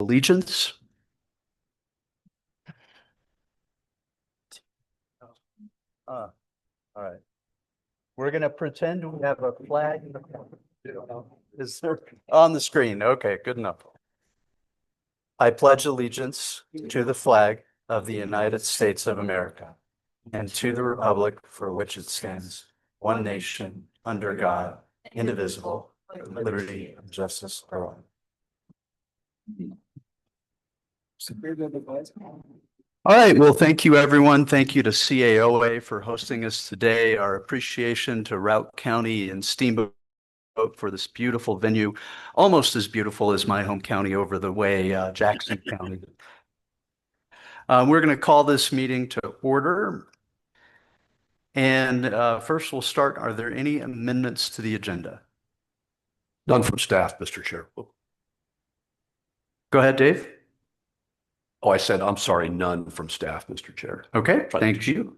allegiance. All right. We're going to pretend we have a flag. Is there on the screen? Okay, good enough. I pledge allegiance to the flag of the United States of America and to the republic for which it stands, one nation, under God, indivisible, with liberty and justice for all. All right, well, thank you, everyone. Thank you to CAOA for hosting us today. Our appreciation to Routt County and Steamboat for this beautiful venue, almost as beautiful as my home county over the way, Jackson County. We're going to call this meeting to order. And first we'll start, are there any amendments to the agenda? None from staff, Mr. Chair. Go ahead, Dave. Oh, I said, I'm sorry, none from staff, Mr. Chair. Okay, thank you.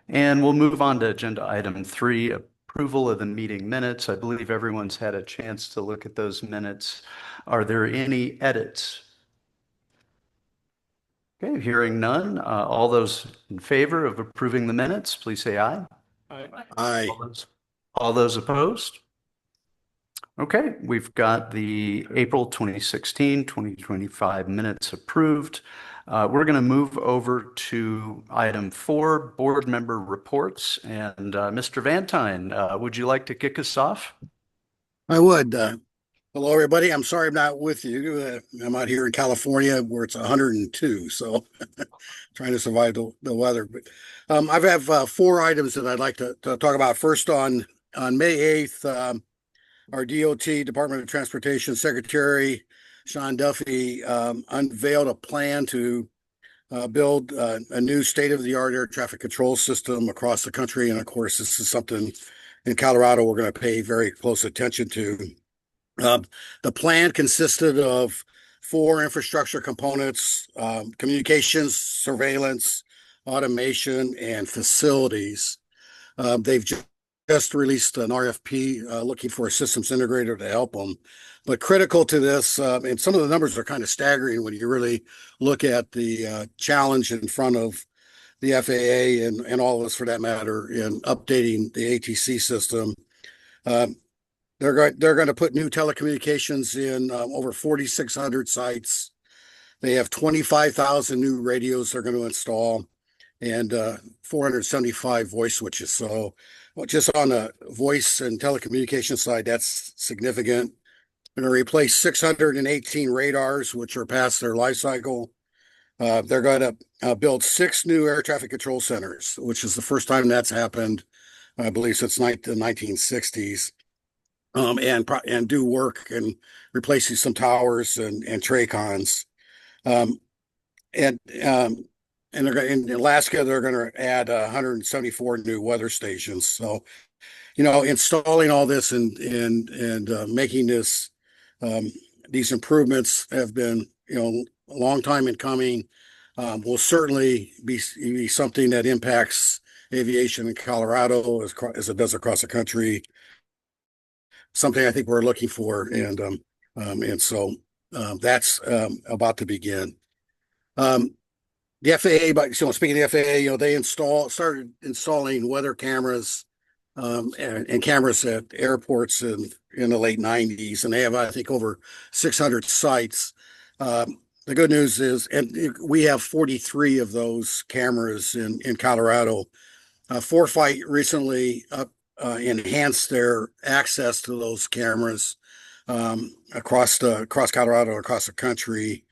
And we'll move on to agenda item 3, approval of the meeting minutes. I believe everyone's had a chance to look at those minutes. Are there any edits? Okay, hearing none. All those in favor of approving the minutes, please say aye. Aye. Aye. All those opposed? Okay, we've got the April 2016, 2025 minutes approved. We're going to move over to item 4, board member reports. And Mr. Vantine, would you like to kick us off? I would. Hello, everybody. I'm sorry I'm not with you. I'm out here in California where it's 102, so trying to survive the weather. But I have 4 items that I'd like to talk about. First, on May 8th, our DOT, Department of Transportation Secretary Sean Duffy, unveiled a plan to build a new state-of-the-art air traffic control system across the country. And of course, this is something in Colorado we're going to pay very close attention to. The plan consisted of 4 infrastructure components: communications, surveillance, automation, and facilities. They've just released an RFP looking for a systems integrator to help them. But critical to this, and some of the numbers are kind of staggering when you really look at the challenge in front of the FAA and all of us for that matter in updating the ATC system. They're going to put new telecommunications in over 4,600 sites. They have 25,000 new radios they're going to install and 475 voice switches. So just on the voice and telecommunication side, that's significant. They're going to replace 618 radars, which are past their life cycle. They're going to build 6 new air traffic control centers, which is the first time that's happened, I believe, since the 1960s. And do work and replacing some towers and TRACONs. In Alaska, they're going to add 174 new weather stations. So, installing all this and making this these improvements have been, a long time in coming. Will certainly be something that impacts aviation in Colorado as it does across the country. Something I think we're looking for, and so that's about to begin. The FAA, speaking of the FAA, they started installing weather cameras and cameras at airports in the late 90s, and they have, I think, over 600 sites. The good news is, and we have 43 of those cameras in Colorado. Forfight recently enhanced their access to those cameras across Colorado, across the country.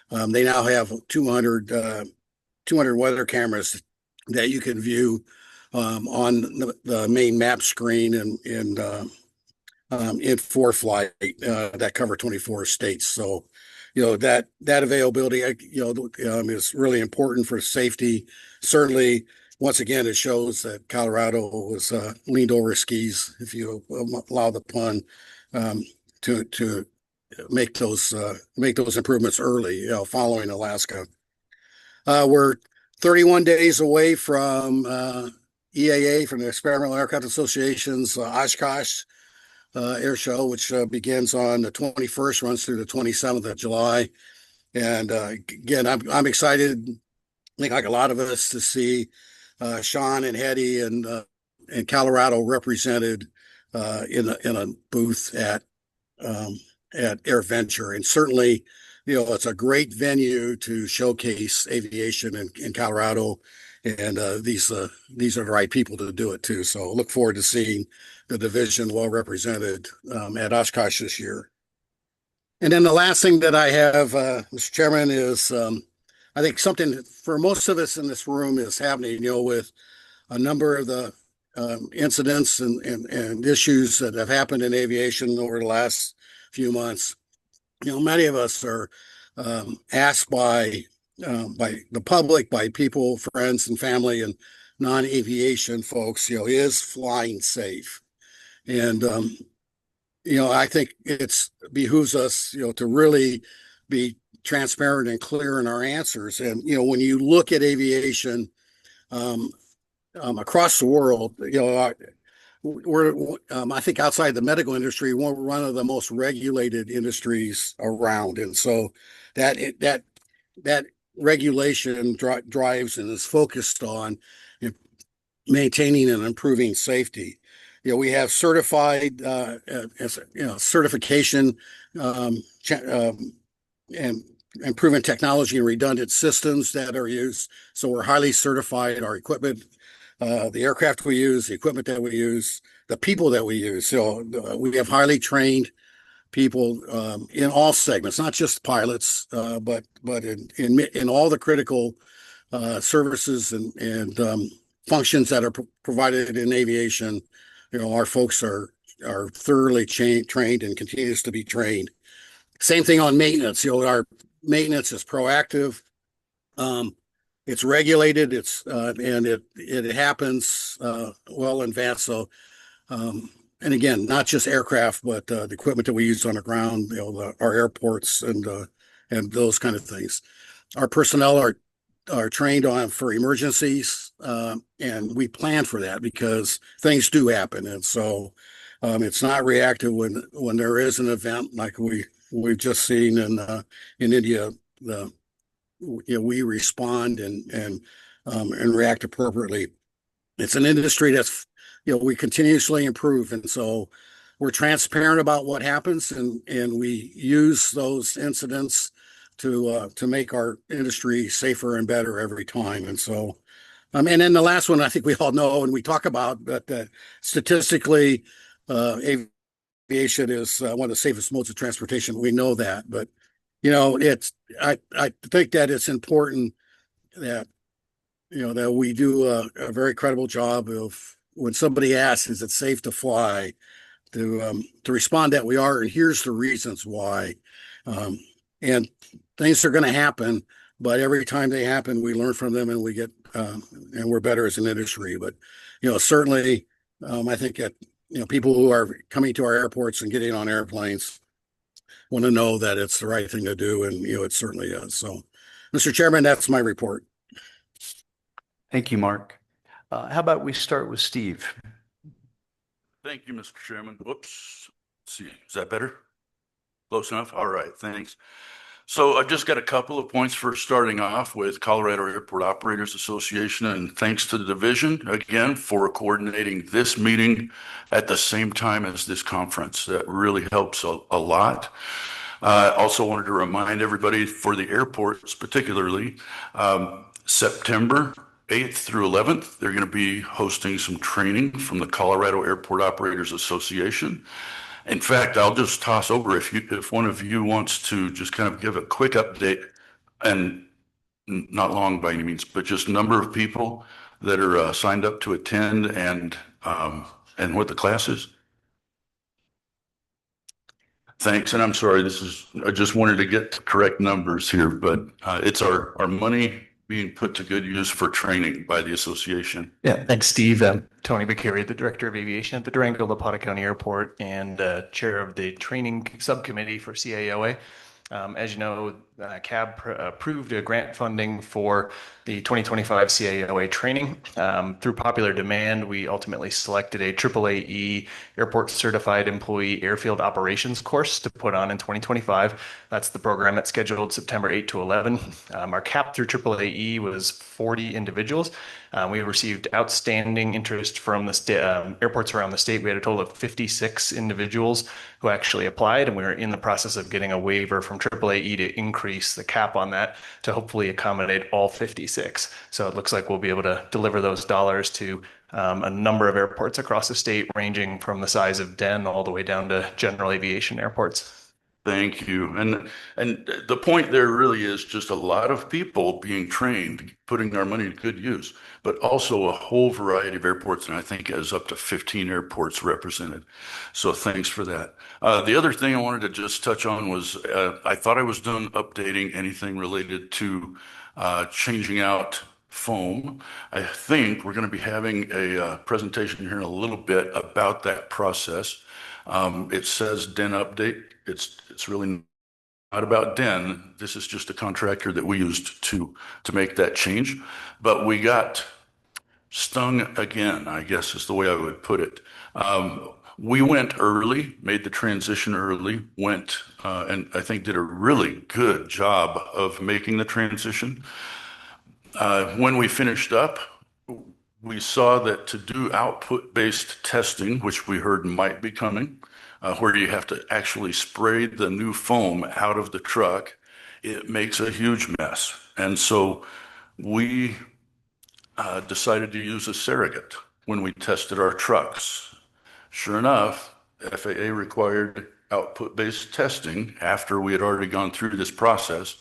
They now have 200 weather cameras that you can view on the main map screen and in ForeFlight that cover 24 states. So, that availability, is really important for safety. Certainly, once again, it shows that Colorado was leaned over skis, if you allow the pun, to make those improvements early, following Alaska. We're 31 days away from EAA, from the Experimental Aircraft Association's Oshkosh Air Show, which begins on the 21st, runs through the 27th of July. And again, I'm excited, I think like a lot of us, to see Sean and Hetty and Colorado represented in a booth um, at AirVenture. And certainly, it's a great venue to showcase aviation in Colorado. And these are the right people to do it too. So look forward to seeing the division well represented at Oshkosh this year. And then the last thing that I have, Mr. Chairman, is I think something for most of us in this room is happening, with a number of the incidents and issues that have happened in aviation over the last few months. Many of us are asked by the public, by people, friends, and family, and non-aviation folks, is flying safe? And I think it's behooves us, to really be transparent and clear in our answers. And when you look at aviation um, across the world, we're I think outside the medical industry, we're one of the most regulated industries around, and so that regulation drives and is focused on maintaining and improving safety. We have certified, certification and improving technology and redundant systems that are used. So we're highly certified. Our equipment, the aircraft we use, the equipment that we use, the people that we use. So we have highly trained people in all segments, not just pilots, but in all the critical services and functions that are provided in aviation. Our folks are thoroughly trained and continues to be trained. Same thing on maintenance. Our maintenance is proactive. It's regulated. And it happens well in advance. So and again, not just aircraft, but the equipment that we use on the ground. Our airports and those kind of things. Our personnel are trained on for emergencies, and we plan for that because things do happen, and so it's not reactive when there is an event like we've just seen in India. We respond and react appropriately. It's an industry that's we continuously improve, and so we're transparent about what happens, and we use those incidents to make our industry safer and better every time. And so, and then the last one I think we all know and we talk about, but statistically, aviation is one of the safest modes of transportation. We know that, but I think that it's important that that we do a very credible job of when somebody asks, "Is it safe to fly?" to respond that we are, and here's the reasons why. And things are going to happen, but every time they happen, we learn from them and we get and we're better as an industry. But certainly, I think that people who are coming to our airports and getting on airplanes want to know that it's the right thing to do, and it certainly is. So, Mr. Chairman, that's my report. Thank you, Mark. How about we start with Steve? Thank you, Mr. Chairman. Whoops. Let's see, is that better? Close enough? All right, thanks. So I've just got a couple of points for starting off with Colorado Airport Operators Association, and thanks to the division again for coordinating this meeting at the same time as this conference. That really helps a lot. Also wanted to remind everybody for the airports, particularly September 8th through 11th, they're going to be hosting some training from the Colorado Airport Operators Association. In fact, I'll just toss over if one of you wants to just kind of give a quick update, and not long by any means, but just number of people that are signed up to attend and what the class is. Thanks, and I'm sorry, I just wanted to get the correct numbers here, but it's our money being put to good use for training by the association. Yeah, thanks, Steve. I'm Tony Bakary, the Director of Aviation at the Durango-La County Airport and Chair of the Training Subcommittee for CAOA. As you know, approved a grant funding for the 2025 CAOA training. Through popular demand, we ultimately selected a AAAE Airport Certified Employee Airfield Operations course to put on in 2025. That's the program that's scheduled September 8 to 11. Our cap through AAAE was 40 individuals. We received outstanding interest from the airports around the state. We had a total of 56 individuals who actually applied, and we were in the process of getting a waiver from AAAE to increase the cap on that to hopefully accommodate all 56. So it looks like we'll be able to deliver those dollars to a number of airports across the state, ranging from the size of Den all the way down to general aviation airports. Thank you. And the point there really is just a lot of people being trained, putting our money to good use, but also a whole variety of airports, and I think it has up to 15 airports represented. So thanks for that. The other thing I wanted to just touch on was I thought I was done updating anything related to changing out foam. I think we're going to be having a presentation here in a little bit about that process. It says Den update. It's really not about Den. This is just a contractor that we used to make that change. But we got stung again, I guess is the way I would put it. We went early, made the transition early, and I think did a really good job of making the transition. When we finished up, we saw that to do output-based testing, which we heard might be coming, where you have to actually spray the new foam out of the truck, it makes a huge mess. And so we decided to use a surrogate when we tested our trucks. Sure enough, FAA required output-based testing after we had already gone through this process.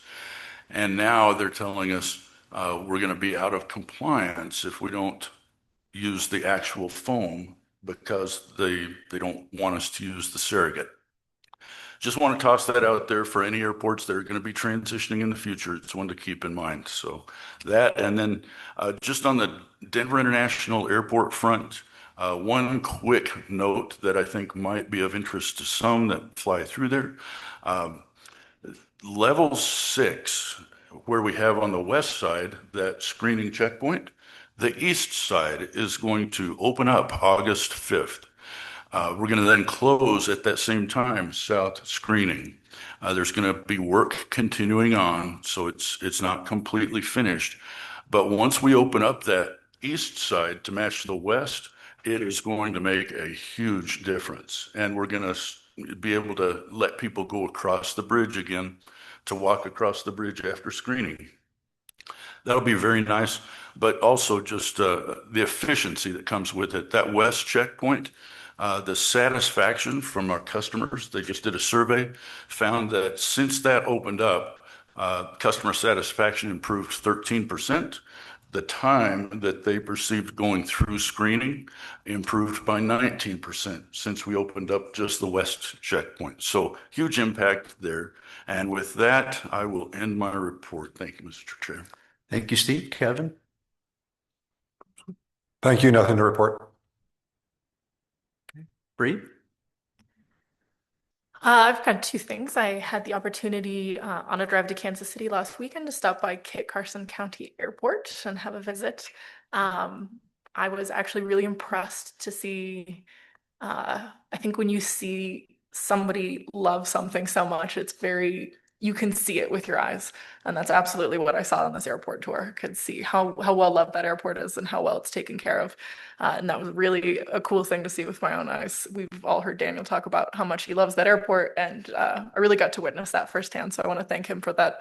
And now they're telling us we're going to be out of compliance if we don't use the actual foam because they don't want us to use the surrogate. Just want to toss that out there for any airports that are going to be transitioning in the future. It's one to keep in mind. So that, and then just on the Denver International Airport front, one quick note that I think might be of interest to some that fly through there. Level 6, where we have on the west side that screening checkpoint, the east side is going to open up August 5th. We're going to then close at that same time south screening. There's going to be work continuing on, so it's not completely finished. But once we open up that east side to match the west, it is going to make a huge difference. And we're going to be able to let people go across the bridge again to walk across the bridge after screening. That'll be very nice, but also just the efficiency that comes with it. That west checkpoint, the satisfaction from our customers, they just did a survey, found that since that opened up, customer satisfaction improved 13%. The time that they perceived going through screening improved by 19% since we opened up just the west checkpoint. So huge impact there. And with that, I will end my report. Thank you, Mr. Chair. Thank you, Steve. Kevin? Thank you. Nothing to report. Bree? I've got two things. I had the opportunity on a drive to Kansas City last weekend to stop by Kit Carson County Airport and have a visit. I was actually really impressed to see, I think when you see somebody love something so much, you can see it with your eyes. And that's absolutely what I saw on this airport tour. I could see how well loved that airport is and how well it's taken care of. And that was really a cool thing to see with my own eyes. We've all heard Daniel talk about how much he loves that airport, and I really got to witness that firsthand. So I want to thank him for that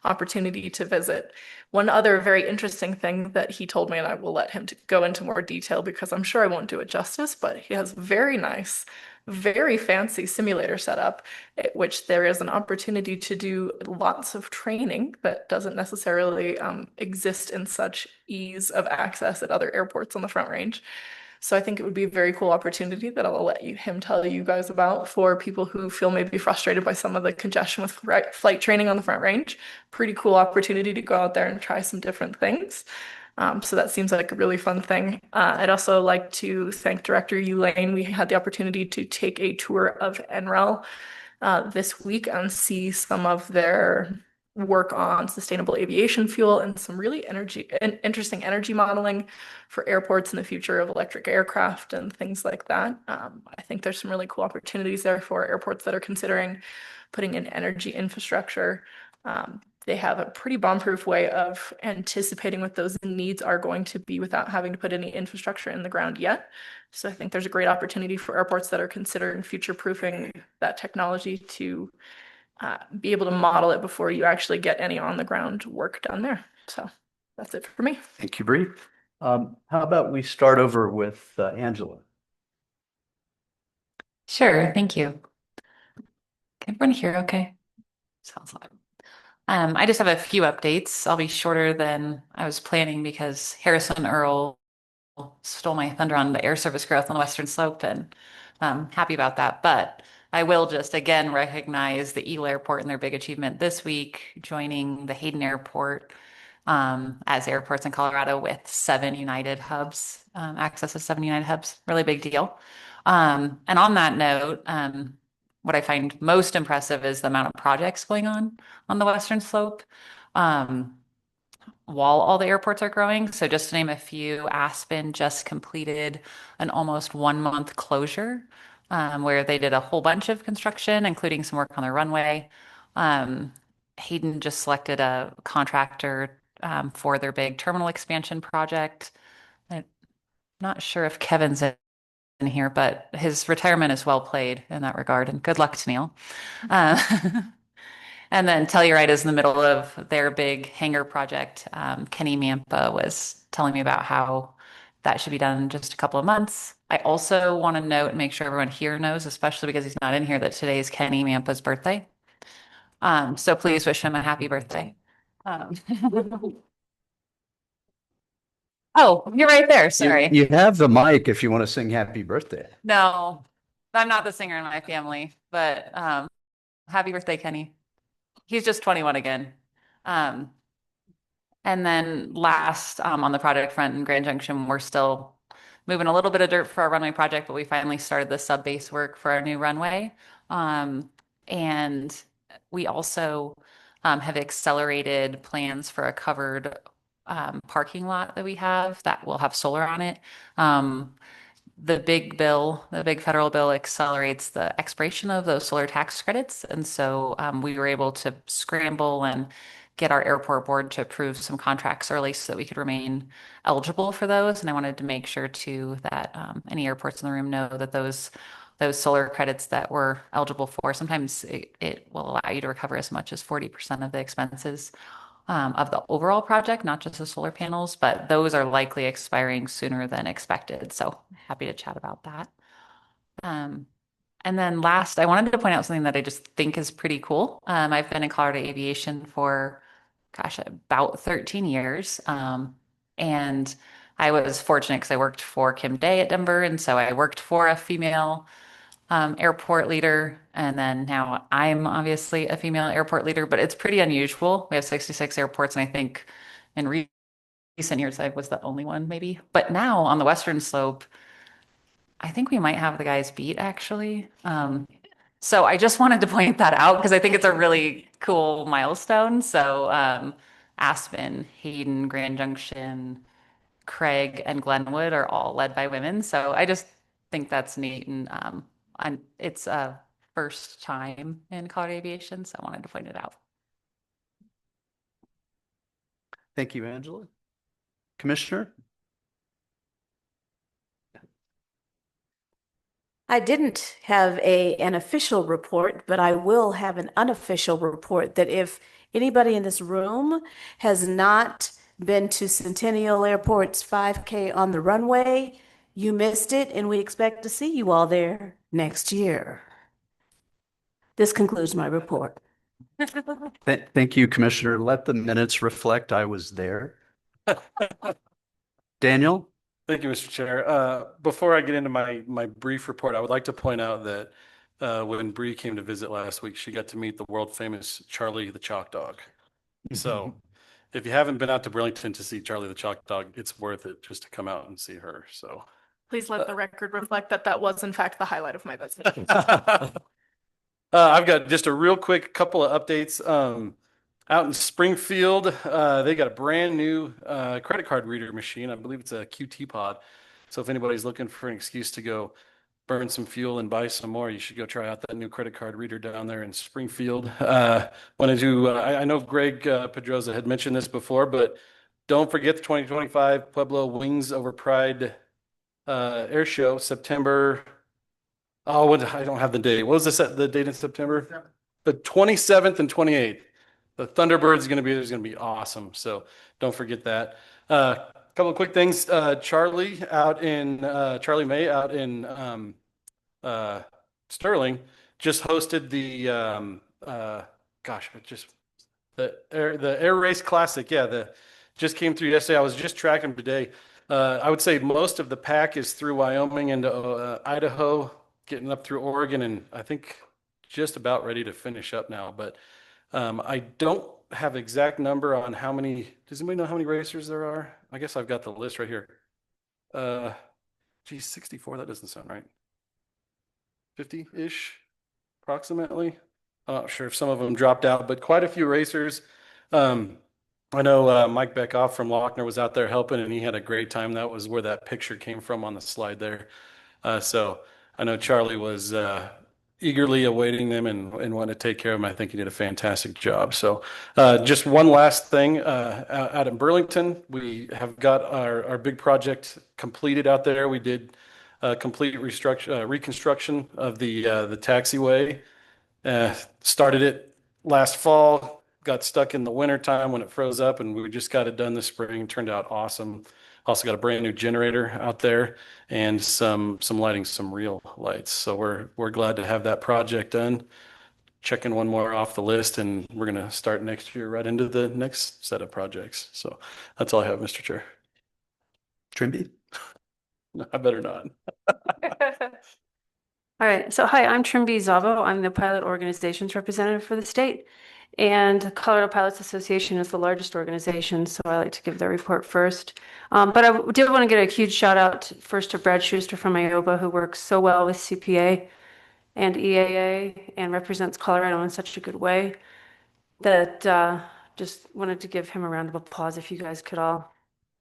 opportunity to visit. One other very interesting thing that he told me, and I will let him go into more detail because I'm sure I won't do it justice, but he has very nice, very fancy simulator setup, which there is an opportunity to do lots of training that doesn't necessarily exist in such ease of access at other airports on the Front Range. So I think it would be a very cool opportunity that I'll let him tell you guys about for people who feel maybe frustrated by some of the congestion with flight training on the Front Range. Pretty cool opportunity to go out there and try some different things. So that seems like a really fun thing. I'd also like to thank Director Elaine. We had the opportunity to take a tour of NREL this week and see some of their work on sustainable aviation fuel and some really interesting energy modeling for airports in the future of electric aircraft and things like that. I think there's some really cool opportunities there for airports that are considering putting in energy infrastructure. They have a pretty bomb-proof way of anticipating what those needs are going to be without having to put any infrastructure in the ground yet. So I think there's a great opportunity for airports that are considering future-proofing that technology to be able to model it before you actually get any on-the-ground work done there. So that's it for me. Thank you, Bree. How about we start over with Angela? Sure, thank you. Can everyone hear okay? Sounds loud. I just have a few updates. I'll be shorter than I was planning because Harrison Earl stole my thunder on the air service growth on the Western Slope, and I'm happy about that. But I will just again recognize the Eagle Airport and their big achievement this week, joining the Hayden Airport as airports in Colorado with 7 United hubs, access to 7 United hubs. Really big deal. And on that note, what I find most impressive is the amount of projects going on the Western Slope while all the airports are growing. So just to name a few, Aspen just completed an almost 1-month closure where they did a whole bunch of construction, including some work on the runway. Hayden just selected a contractor for their big terminal expansion project. I'm not sure if Kevin's in here, but his retirement is well played in that regard. And good luck to Neil. And then Telluride is in the middle of their big hangar project. Kenny Mampa was telling me about how that should be done in just a couple of months. I also want to note and make sure everyone here knows, especially because he's not in here, that today is Kenny Mampa's birthday. So please wish him a happy birthday. Oh, you're right there. Sorry. You have the mic if you want to sing happy birthday. No, I'm not the singer in my family, but happy birthday, Kenny. He's just 21 again. And then last on the project front in Grand Junction, we're still moving a little bit of dirt for our runway project, but we finally started the sub-base work for our new runway. And we also have accelerated plans for a covered parking lot that we have that will have solar on it. The big federal bill accelerates the expiration of those solar tax credits. And so we were able to scramble and get our airport board to approve some contracts early so that we could remain eligible for those. And I wanted to make sure too that any airports in the room know that those solar credits that we're eligible for, sometimes it will allow you to recover as much as 40% of the expenses of the overall project, not just the solar panels, but those are likely expiring sooner than expected. So happy to chat about that. And then last, I wanted to point out something that I just think is pretty cool. I've been in Colorado aviation for, about 13 years. And I was fortunate because I worked for Kim Day at Denver. And so I worked for a female airport leader. And then now I'm obviously a female airport leader, but it's pretty unusual. We have 66 airports, and I think in recent years I was the only one maybe. But now on the Western Slope, I think we might have the guys beat actually. So I just wanted to point that out because I think it's a really cool milestone. So Aspen, Hayden, Grand Junction, Craig, and Glenwood are all led by women. So I just think that's neat, and it's a first time in Colorado aviation, so I wanted to point it out. Thank you, Angela. Commissioner? I didn't have an official report, but I will have an unofficial report that if anybody in this room has not been to Centennial Airport's 5K on the runway, you missed it, and we expect to see you all there next year. This concludes my report. Thank you, Commissioner. Let the minutes reflect I was there. Daniel? Thank you, Mr. Chair. Before I get into my brief report, I would like to point out that when Bree came to visit last week, she got to meet the world famous Charlie the Chalk Dog. So if you haven't been out to Burlington to see Charlie the Chalk Dog, it's worth it just to come out and see her. So Please let the record reflect that that was in fact the highlight of my visit. I've got just a real quick couple of updates. out in Springfield, they got a brand new credit card reader machine. I believe it's a QT pod. So if anybody's looking for an excuse to go burn some fuel and buy some more, you should go try out that new credit card reader down there in Springfield. I know Greg Pedroza had mentioned this before, but don't forget the 2025 Pueblo Wings Over Pride Air Show, September. Oh, I don't have the date. What was the date in September? The 27th and 28th. The Thunderbird is going to be there's going to be awesome. So don't forget that. A couple of quick things. Charlie May out in Sterling just hosted the Air Race Classic. Yeah, just came through yesterday. I was just tracking today. I would say most of the pack is through Wyoming and Idaho, getting up through Oregon, and I think just about ready to finish up now. But I don't have exact number on how many. Does anybody know how many racers there are? I guess I've got the list right here. 64. That doesn't sound right. 50-ish, approximately. I'm not sure if some of them dropped out, but quite a few racers. I know Mike Beckoff from Lochner was out there helping, and he had a great time. That was where that picture came from on the slide there. So I know Charlie was eagerly awaiting them and wanted to take care of them. I think he did a fantastic job. So just one last thing, out in Burlington, we have got our big project completed out there. We did complete reconstruction of the taxiway. Started it last fall, got stuck in the winter time when it froze up, and we just got it done this spring. Turned out awesome. Also got a brand new generator out there and some lighting, some real lights. So we're glad to have that project done. Checking one more off the list, and we're gonna start next year right into the next set of projects. So that's all I have, Mr. Chair. Trimby? No, I better not. All right, so hi, I'm Trimby Zavo. I'm the pilot organizations representative for the state. And Colorado Pilots Association is the largest organization, so I like to give their report first. But I did want to get a huge shout out first to Brad Schuster from IOBA, who works so well with CPA and EAA and represents Colorado in such a good way that just wanted to give him a round of applause if you guys could all.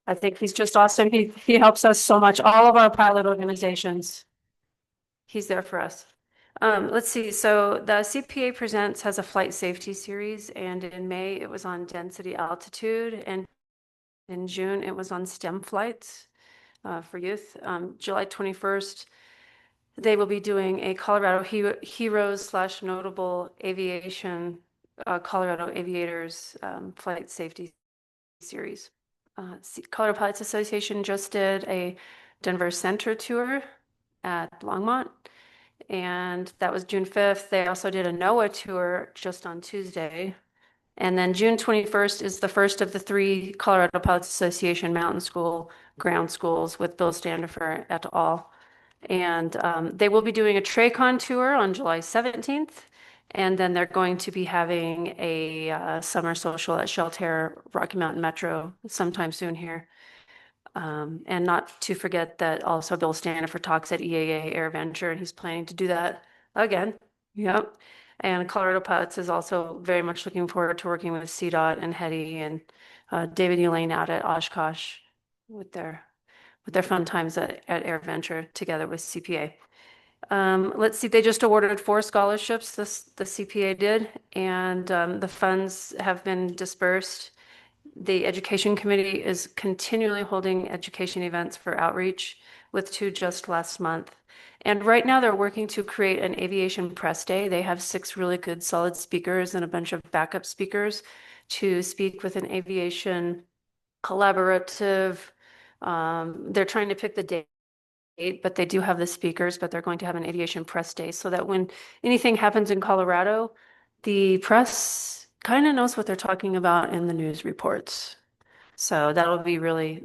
I think he's just awesome. He helps us so much, all of our pilot organizations. He's there for us. Let's see. So the CPA Presents has a flight safety series, and in May it was on density altitude, and in June it was on STEM flights for youth. July 21st, they will be doing a Colorado Heroes / Notable Aviation Colorado Aviators flight safety series. Colorado Pilots Association just did a Denver Center tour at Longmont, and that was June 5th. They also did a NOAA tour just on Tuesday. And then June 21st is the first of the 3 Colorado Pilots Association mountain school ground schools with Bill Standifer et al. And they will be doing a TRACON tour on July 17th. And then they're going to be having a summer social at Shelter Rocky Mountain Metro sometime soon here. And not to forget that also Bill Standifer talks at EAA Air Venture, and he's planning to do that again. Yep. And Colorado Pilots is also very much looking forward to working with CDOT and Hetty and David Elaine out at Oshkosh with their fun times at Air Venture together with CPA. Let's see, they just awarded 4 scholarships, the CPA did, and the funds have been dispersed. The Education Committee is continually holding education events for outreach, with 2 just last month. And right now they're working to create an aviation press day. They have 6 really good solid speakers and a bunch of backup speakers to speak with an aviation collaborative. They're trying to pick the date, but they do have the speakers, but they're going to have an aviation press day so that when anything happens in Colorado, the press kind of knows what they're talking about in the news reports. So that'll be a really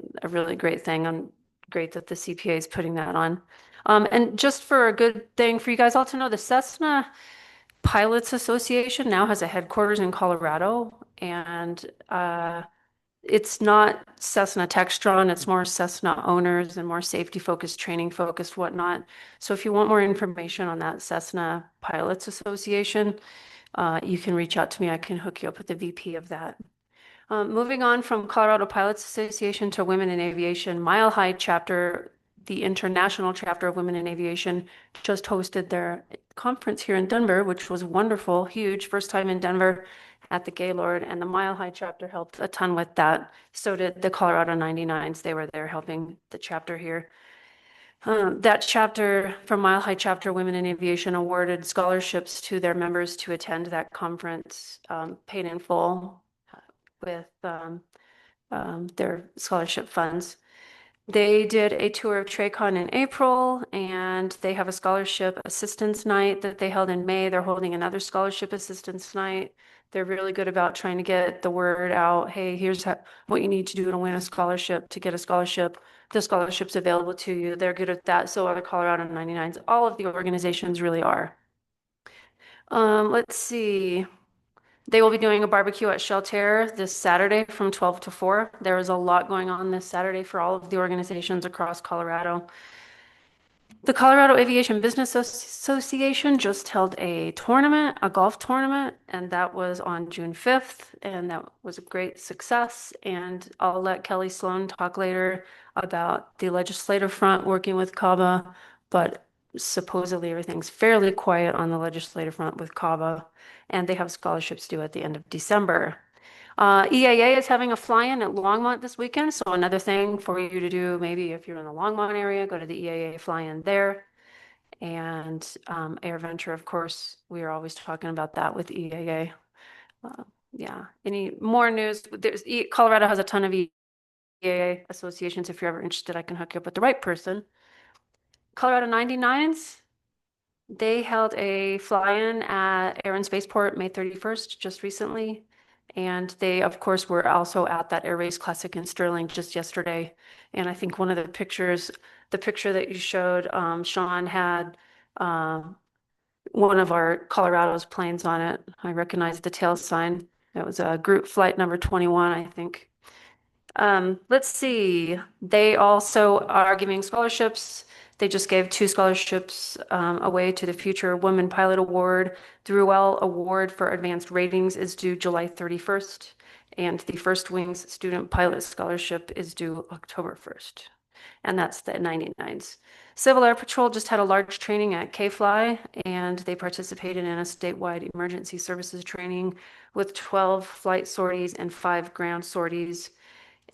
great thing. I'm great that the CPA is putting that on. And just for a good thing for you guys all to know, the Cessna Pilots Association now has a headquarters in Colorado, and it's not Cessna Textron, it's more Cessna owners and more safety focused, training focused, whatnot. So if you want more information on that Cessna Pilots Association, you can reach out to me. I can hook you up with the VP of that. Moving on from Colorado Pilots Association to Women in Aviation, Mile High chapter, the international chapter of Women in Aviation, just hosted their conference here in Denver, which was wonderful, huge, first time in Denver at the Gaylord, and the Mile High chapter helped a ton with that. So did the Colorado 99s. They were there helping the chapter here. That chapter from Mile High Chapter Women in Aviation awarded scholarships to their members to attend that conference, paid in full with their scholarship funds. They did a tour of TRACON in April, and they have a scholarship assistance night that they held in May. They're holding another scholarship assistance night. They're really good about trying to get the word out. Hey, here's what you need to do to win a scholarship, to get a scholarship. The scholarship's available to you. They're good at that. So are the Colorado 99s. All of the organizations really are. Let's see. They will be doing a barbecue at Shelter this Saturday from 12 to 4. There is a lot going on this Saturday for all of the organizations across Colorado. The Colorado Aviation Business Association just held a tournament, a golf tournament, and that was on June 5th, and that was a great success. And I'll let Kelly Sloan talk later about the legislative front working with CAOA, but supposedly everything's fairly quiet on the legislative front with CAOA, and they have scholarships due at the end of December. EAA is having a fly-in at Longmont this weekend, so another thing for you to do, maybe if you're in the Longmont area, go to the EAA fly-in there. And AirVenture, of course, we are always talking about that with EAA. Yeah, any more news? Colorado has a ton of EAA associations. If you're ever interested, I can hook you up with the right person. Colorado 99s, they held a fly-in at Air and Spaceport May 31st, just recently. And they, of course, were also at that Air Race Classic in Sterling just yesterday. And I think one of the pictures, the picture that you showed, Sean had one of our Colorado's planes on it. I recognized the tail sign. That was a group flight number 21, I think. Let's see. They also are giving scholarships. They just gave 2 scholarships away to the Future Women Pilot Award. The Ruel Award for Advanced Ratings is due July 31st, and the First Wings Student Pilot Scholarship is due October 1st, and that's the 99s. Civil Air Patrol just had a large training at K-Fly, and they participated in a statewide emergency services training with 12 flight sorties and 5 ground sorties.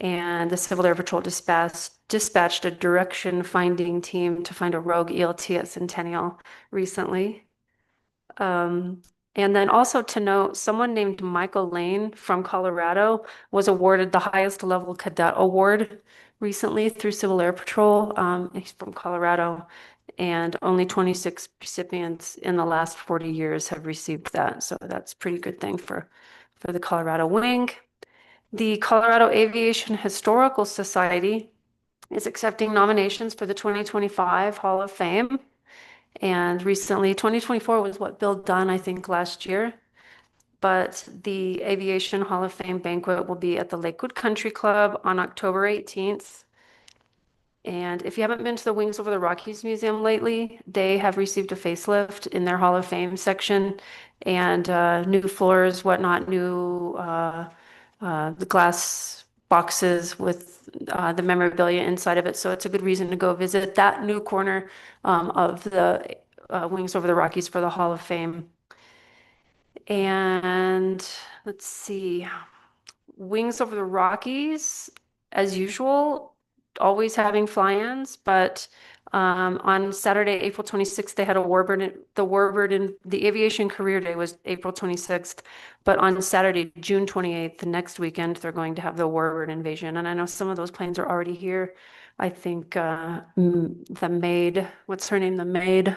And the Civil Air Patrol dispatched a direction finding team to find a rogue ELT at Centennial recently. And then also to note, someone named Michael Lane from Colorado was awarded the highest level cadet award recently through Civil Air Patrol. He's from Colorado, and only 26 recipients in the last 40 years have received that. So that's a pretty good thing for the Colorado wing. The Colorado Aviation Historical Society is accepting nominations for the 2025 Hall of Fame. And recently, 2024 was what Bill done, I think, last year. But the Aviation Hall of Fame banquet will be at the Lakewood Country Club on October 18th. And if you haven't been to the Wings Over the Rockies Museum lately, they have received a facelift in their Hall of Fame section, and new floors, whatnot, new the glass boxes with the memorabilia inside of it. So it's a good reason to go visit that new corner of the Wings Over the Rockies for the Hall of Fame. And let's see, Wings Over the Rockies, as usual, always having fly-ins, but on Saturday, April 26th, they had a Warbird. The Aviation Career Day was April 26th, but on Saturday, June 28th, the next weekend, they're going to have the Warbird Invasion. And I know some of those planes are already here. I think the Maid, what's her name? The Maid,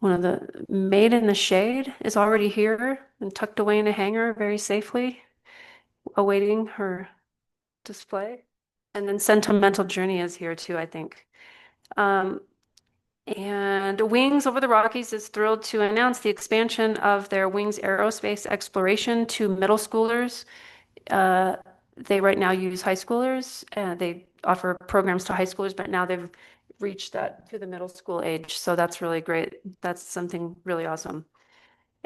one of the Maid in the Shade is already here and tucked away in a hangar very safely, awaiting her display. And then Sentimental Journey is here too, I think. And Wings Over the Rockies is thrilled to announce the expansion of their Wings Aerospace Exploration to middle schoolers. They right now use high schoolers, and they offer programs to high schoolers, but now they've reached that to the middle school age. So that's really great. That's something really awesome.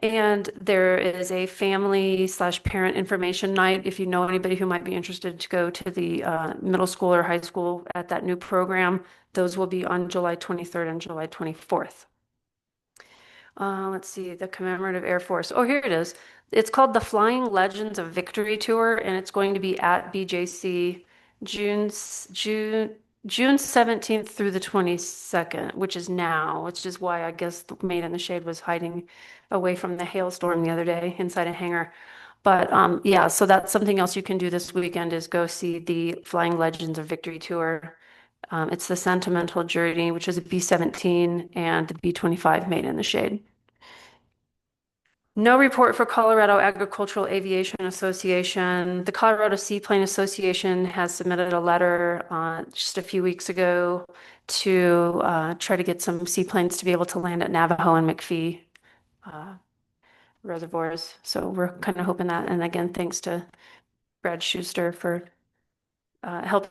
And there is a family/parent information night if you know anybody who might be interested to go to the middle school or high school at that new program. Those will be on July 23rd and July 24th. Let's see, the Commemorative Air Force. Oh, here it is. It's called the Flying Legends of Victory Tour, and it's going to be at BJC June 17th through the 22nd, which is now, which is why I guess the Maid in the Shade was hiding away from the hailstorm the other day inside a hangar. But yeah, so that's something else you can do this weekend is go see the Flying Legends of Victory Tour. It's the Sentimental Journey, which is a B-17, and the B-25 Made in the Shade. No report for Colorado Agricultural Aviation Association. The Colorado Seaplane Association has submitted a letter just a few weeks ago to try to get some seaplanes to be able to land at Navajo and McPhee reservoirs. So we're kind of hoping that. And again, thanks to Brad Schuster for helping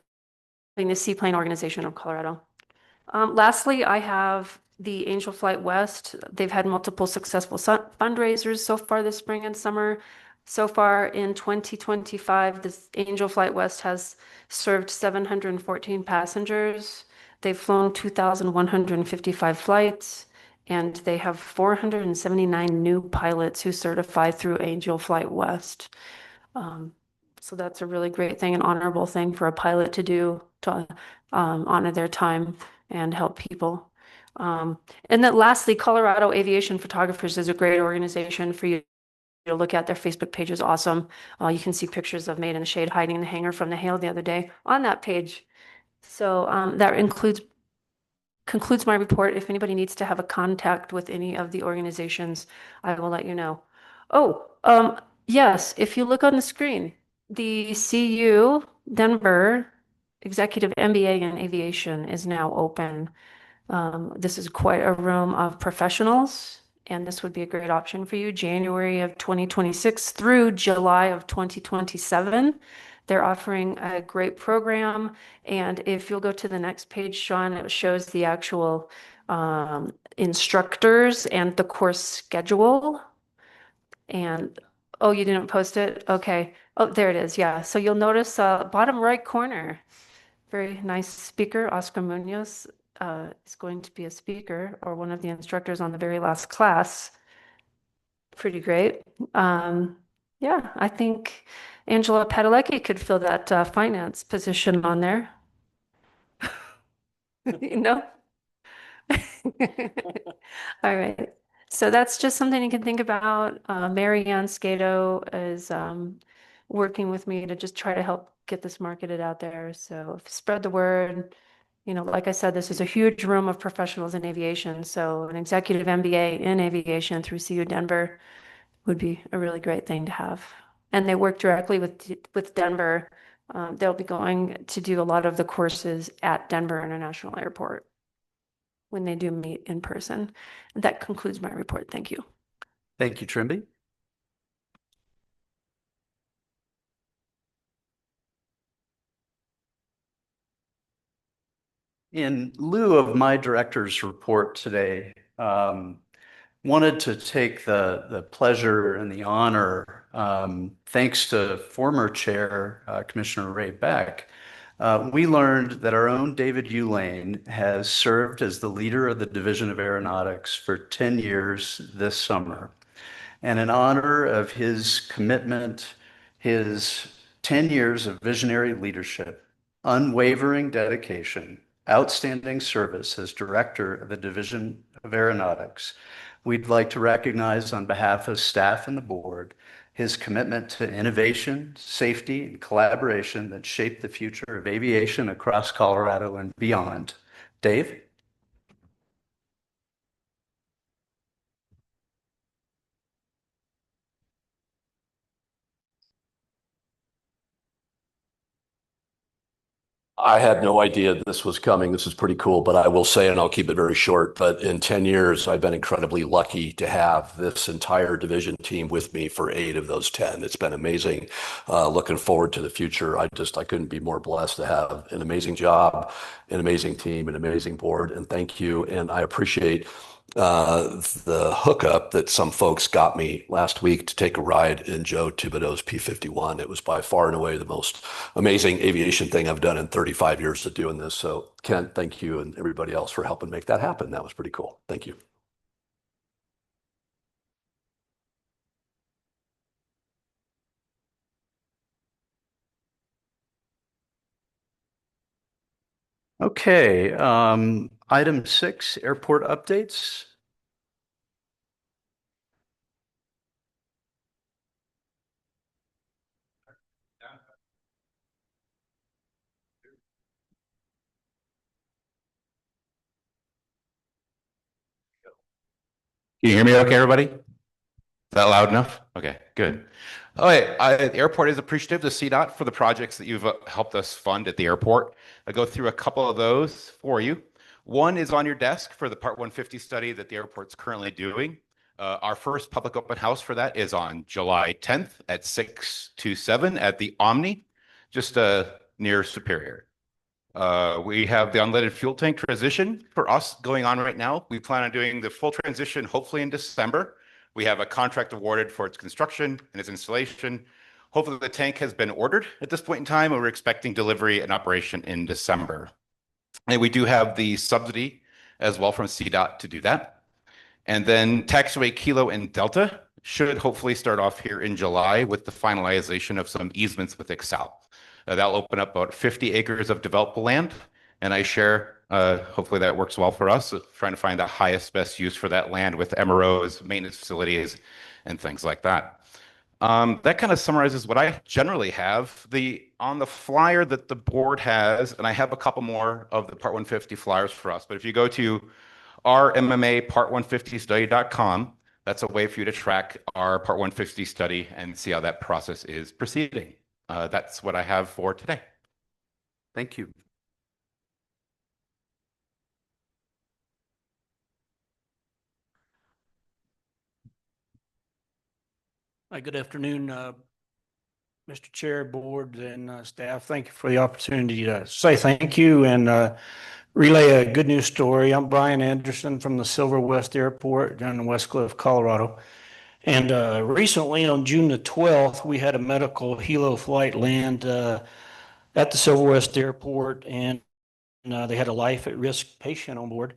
the Seaplane Organization of Colorado. Lastly, I have the Angel Flight West. They've had multiple successful fundraisers so far this spring and summer. So far in 2025, this Angel Flight West has served 714 passengers. They've flown 2,155 flights, and they have 479 new pilots who certified through Angel Flight West. So that's a really great thing, an honorable thing for a pilot to do to honor their time and help people. And then lastly, Colorado Aviation Photographers is a great organization for you to look at. Their Facebook page is awesome. You can see pictures of Made in the Shade hiding in the hangar from the hail the other day on that page. So that concludes my report. If anybody needs to have a contact with any of the organizations, I will let you know. Oh, yes, if you look on the screen, the CU Denver Executive MBA in Aviation is now open. This is quite a room of professionals, and this would be a great option for you. January of 2026 through July of 2027. They're offering a great program. And if you'll go to the next page, Sean, it shows the actual instructors and the course schedule. And oh, you didn't post it? Okay. Oh, there it is. Yeah. So you'll notice bottom right corner, very nice speaker, Oscar Munoz is going to be a speaker or one of the instructors on the very last class. Pretty great. Yeah, I think Angela Padalecki could fill that finance position on there. You know? All right. So that's just something you can think about. Mary Ann Skato is working with me to just try to help get this marketed out there. So spread the word. You know, like I said, this is a huge room of professionals in aviation. So an executive MBA in aviation through CU Denver would be a really great thing to have. And they work directly with Denver. They'll be going to do a lot of the courses at Denver International Airport when they do meet in person. And that concludes my report. Thank you. Thank you, Trimby. In lieu of my director's report today, wanted to take the pleasure and the honor, thanks to former chair, Commissioner Ray Beck, we learned that our own David Ulane has served as the leader of the Division of Aeronautics for 10 years this summer. And in honor of his commitment, his 10 years of visionary leadership, unwavering dedication, outstanding service as director of the Division of Aeronautics, we'd like to recognize on behalf of staff and the board his commitment to innovation, safety, and collaboration that shaped the future of aviation across Colorado and beyond. Dave? I had no idea this was coming. This is pretty cool, but I will say, and I'll keep it very short, but in 10 years, I've been incredibly lucky to have this entire division team with me for 8 of those 10. It's been amazing. Looking forward to the future. I couldn't be more blessed to have an amazing job, an amazing team, an amazing board, and thank you. And I appreciate the hookup that some folks got me last week to take a ride in Joe Thibodeau's P-51. It was by far and away the most amazing aviation thing I've done in 35 years of doing this. So Kent, thank you, and everybody else for helping make that happen. That was pretty cool. Thank you. Okay, item 6, airport updates. Can you hear me okay, everybody? Is that loud enough? Okay, good. All right, the airport is appreciative to CDOT for the projects that you've helped us fund at the airport. I'll go through a couple of those for you. One is on your desk for the Part 150 study that the airport's currently doing. Our first public open house for that is on July 10th at 6 to 7 at the Omni, just near Superior. We have the unleaded fuel tank transition for us going on right now. We plan on doing the full transition hopefully in December. We have a contract awarded for its construction and its installation. Hopefully the tank has been ordered at this point in time, and we're expecting delivery and operation in December. And we do have the subsidy as well from CDOT to do that. And then taxiway Kilo and Delta should hopefully start off here in July with the finalization of some easements with Excel. That'll open up about 50 acres of developable land, and I share, hopefully that works well for us, trying to find the highest, best use for that land with MROs, maintenance facilities, and things like that. That kind of summarizes what I generally have. On the flyer that the board has, and I have a couple more of the Part 150 flyers for us, but if you go to rmmapart150study.com, that's a way for you to track our Part 150 study and see how that process is proceeding. That's what I have for today. Thank you. Hi, good afternoon, Mr. Chair, board, and staff. Thank you for the opportunity to say thank you and relay a good news story. I'm Brian Anderson from the Silver West Airport down in West Cliff, Colorado. And recently on June the 12th, we had a medical helo flight land at the Silver West Airport, and they had a life at risk patient on board.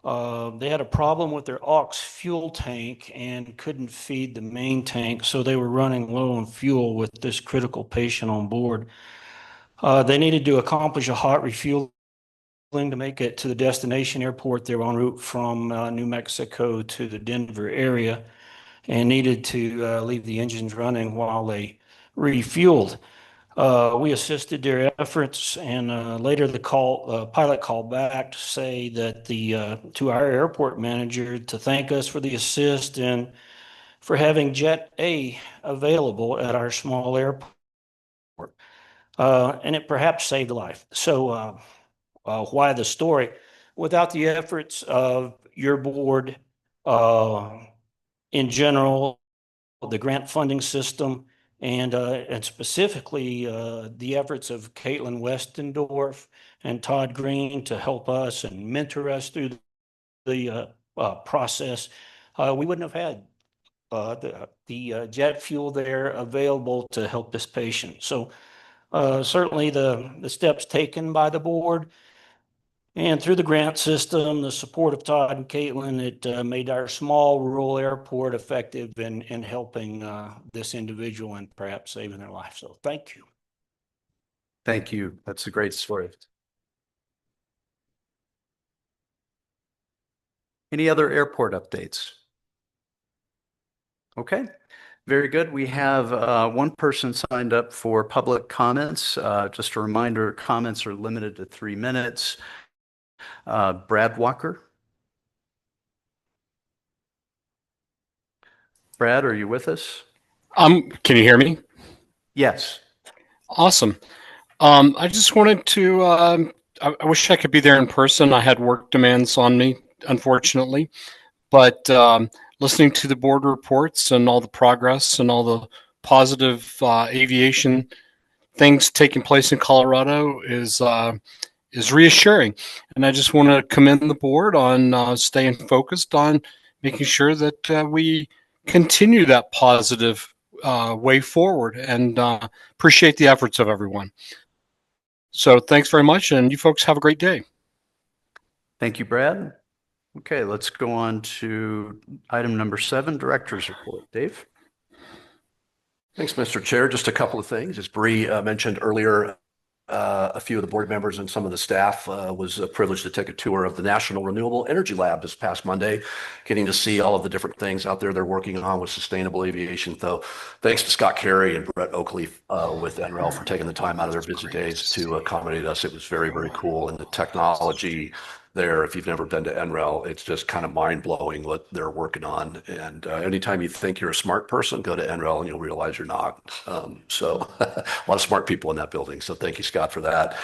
They had a problem with their aux fuel tank and couldn't feed the main tank, so they were running low on fuel with this critical patient on board. They needed to accomplish a hot refueling to make it to the destination airport. They were en route from New Mexico to the Denver area and needed to leave the engines running while they refueled. We assisted their efforts, and later the pilot called back to say that to our airport manager to thank us for the assist and for having Jet A available at our small airport. And it perhaps saved a life. So why the story? Without the efforts of your board in general, the grant funding system, and specifically the efforts of Caitlin Westendorf and Todd Green to help us and mentor us through the process, we wouldn't have had the jet fuel there available to help this patient. So certainly the steps taken by the board and through the grant system, the support of Todd and Caitlin, it made our small rural airport effective in helping this individual and perhaps saving their life. So thank you. Thank you. That's a great story. Any other airport updates? Okay, very good. We have one person signed up for public comments. Just a reminder, comments are limited to 3 minutes. Brad Walker. Brad, are you with us? Can you hear me? Yes. Awesome. I just wanted to, I wish I could be there in person. I had work demands on me, unfortunately, but listening to the board reports and all the progress and all the positive aviation things taking place in Colorado is is reassuring. And I just want to commend the board on staying focused on making sure that we continue that positive way forward, and appreciate the efforts of everyone. So thanks very much, and you folks have a great day. Thank you, Brad. Okay, let's go on to item number 7, Director's Report. Dave? Thanks, Mr. Chair. Just a couple of things. As Bree mentioned earlier, a few of the board members and some of the staff was privileged to take a tour of the National Renewable Energy Lab this past Monday, getting to see all of the different things out there they're working on with sustainable aviation. So thanks to Scott Carey and Brett Oakley with NREL for taking the time out of their busy days to accommodate us. It was very, very cool. And the technology there, if you've never been to NREL, it's just kind of mind-blowing what they're working on. And anytime you think you're a smart person, go to NREL and you'll realize you're not. So a lot of smart people in that building. So thank you, Scott, for that.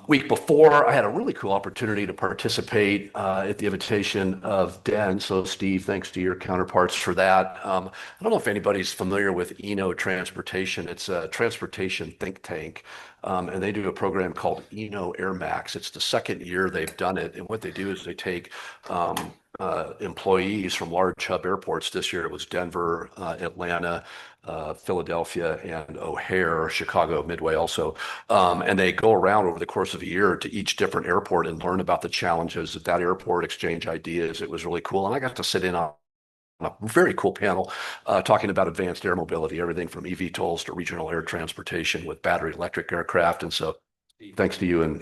Week before, I had a really cool opportunity to participate at the invitation of DEN. So Steve, thanks to your counterparts for that. I don't know if anybody's familiar with Eno Transportation. It's a transportation think tank. And they do a program called Eno Air Max. It's the second year they've done it. And what they do is they take employees from large hub airports. This year it was Denver, Atlanta, Philadelphia, and O'Hare, Chicago, Midway also. And they go around over the course of a year to each different airport and learn about the challenges at that airport, exchange ideas. It was really cool. And I got to sit in on a very cool panel talking about advanced air mobility, everything from eVTOLs to regional air transportation with battery electric aircraft. And so thanks to you and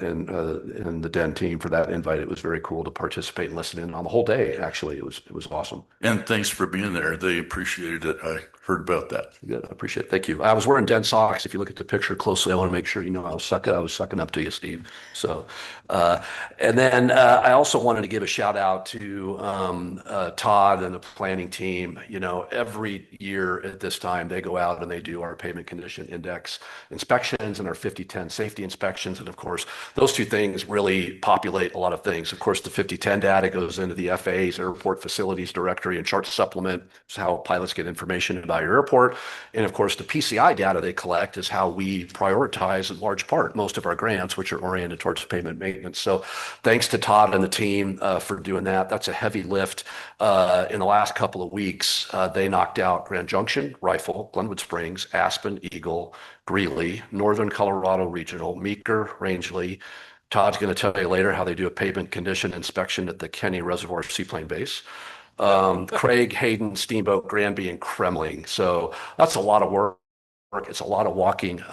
the DEN team for that invite. It was very cool to participate and listen in on the whole day. Actually, it was awesome. And thanks for being there. They appreciated it. I heard about that. Good. I appreciate it. Thank you. I was wearing DEN socks. If you look at the picture closely, I want to make sure you know I was sucking up to you, Steve. So, and then I also wanted to give a shout out to Todd and the planning team. You know, every year at this time, they go out and they do our pavement condition index inspections and our 5010 safety inspections. And of course, those two things really populate a lot of things. Of course, the 5010 data goes into the FAA's Airport Facilities Directory and Chart Supplement. It's how pilots get information about your airport. And of course, the PCI data they collect is how we prioritize in large part most of our grants, which are oriented towards pavement maintenance. So thanks to Todd and the team for doing that. That's a heavy lift. In the last couple of weeks, they knocked out Grand Junction, Rifle, Glenwood Springs, Aspen, Eagle, Greeley, Northern Colorado Regional, Meeker, Rangeley. Todd's going to tell you later how they do a pavement condition inspection at the Kenny Reservoir Seaplane Base. Craig, Hayden, Steamboat, Granby, and Kremling. So that's a lot of work. It's a lot of walking.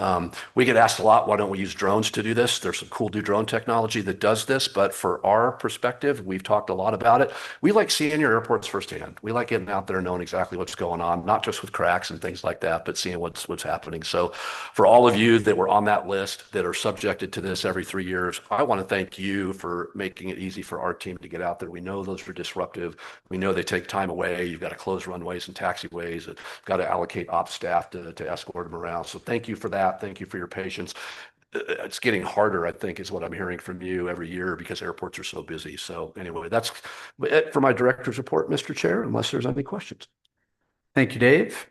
We get asked a lot, why don't we use drones to do this? There's some cool new drone technology that does this, but for our perspective, we've talked a lot about it. We like seeing your airports firsthand. We like getting out there and knowing exactly what's going on, not just with cracks and things like that, but seeing what's happening. So for all of you that were on that list that are subjected to this every 3 years, I want to thank you for making it easy for our team to get out there. We know those are disruptive. We know they take time away. You've got to close runways and taxiways. You've got to allocate ops staff to escort them around. So thank you for that. Thank you for your patience. It's getting harder, I think, is what I'm hearing from you every year because airports are so busy. So anyway, that's it for my director's report, Mr. Chair, unless there's any questions. Thank you, Dave.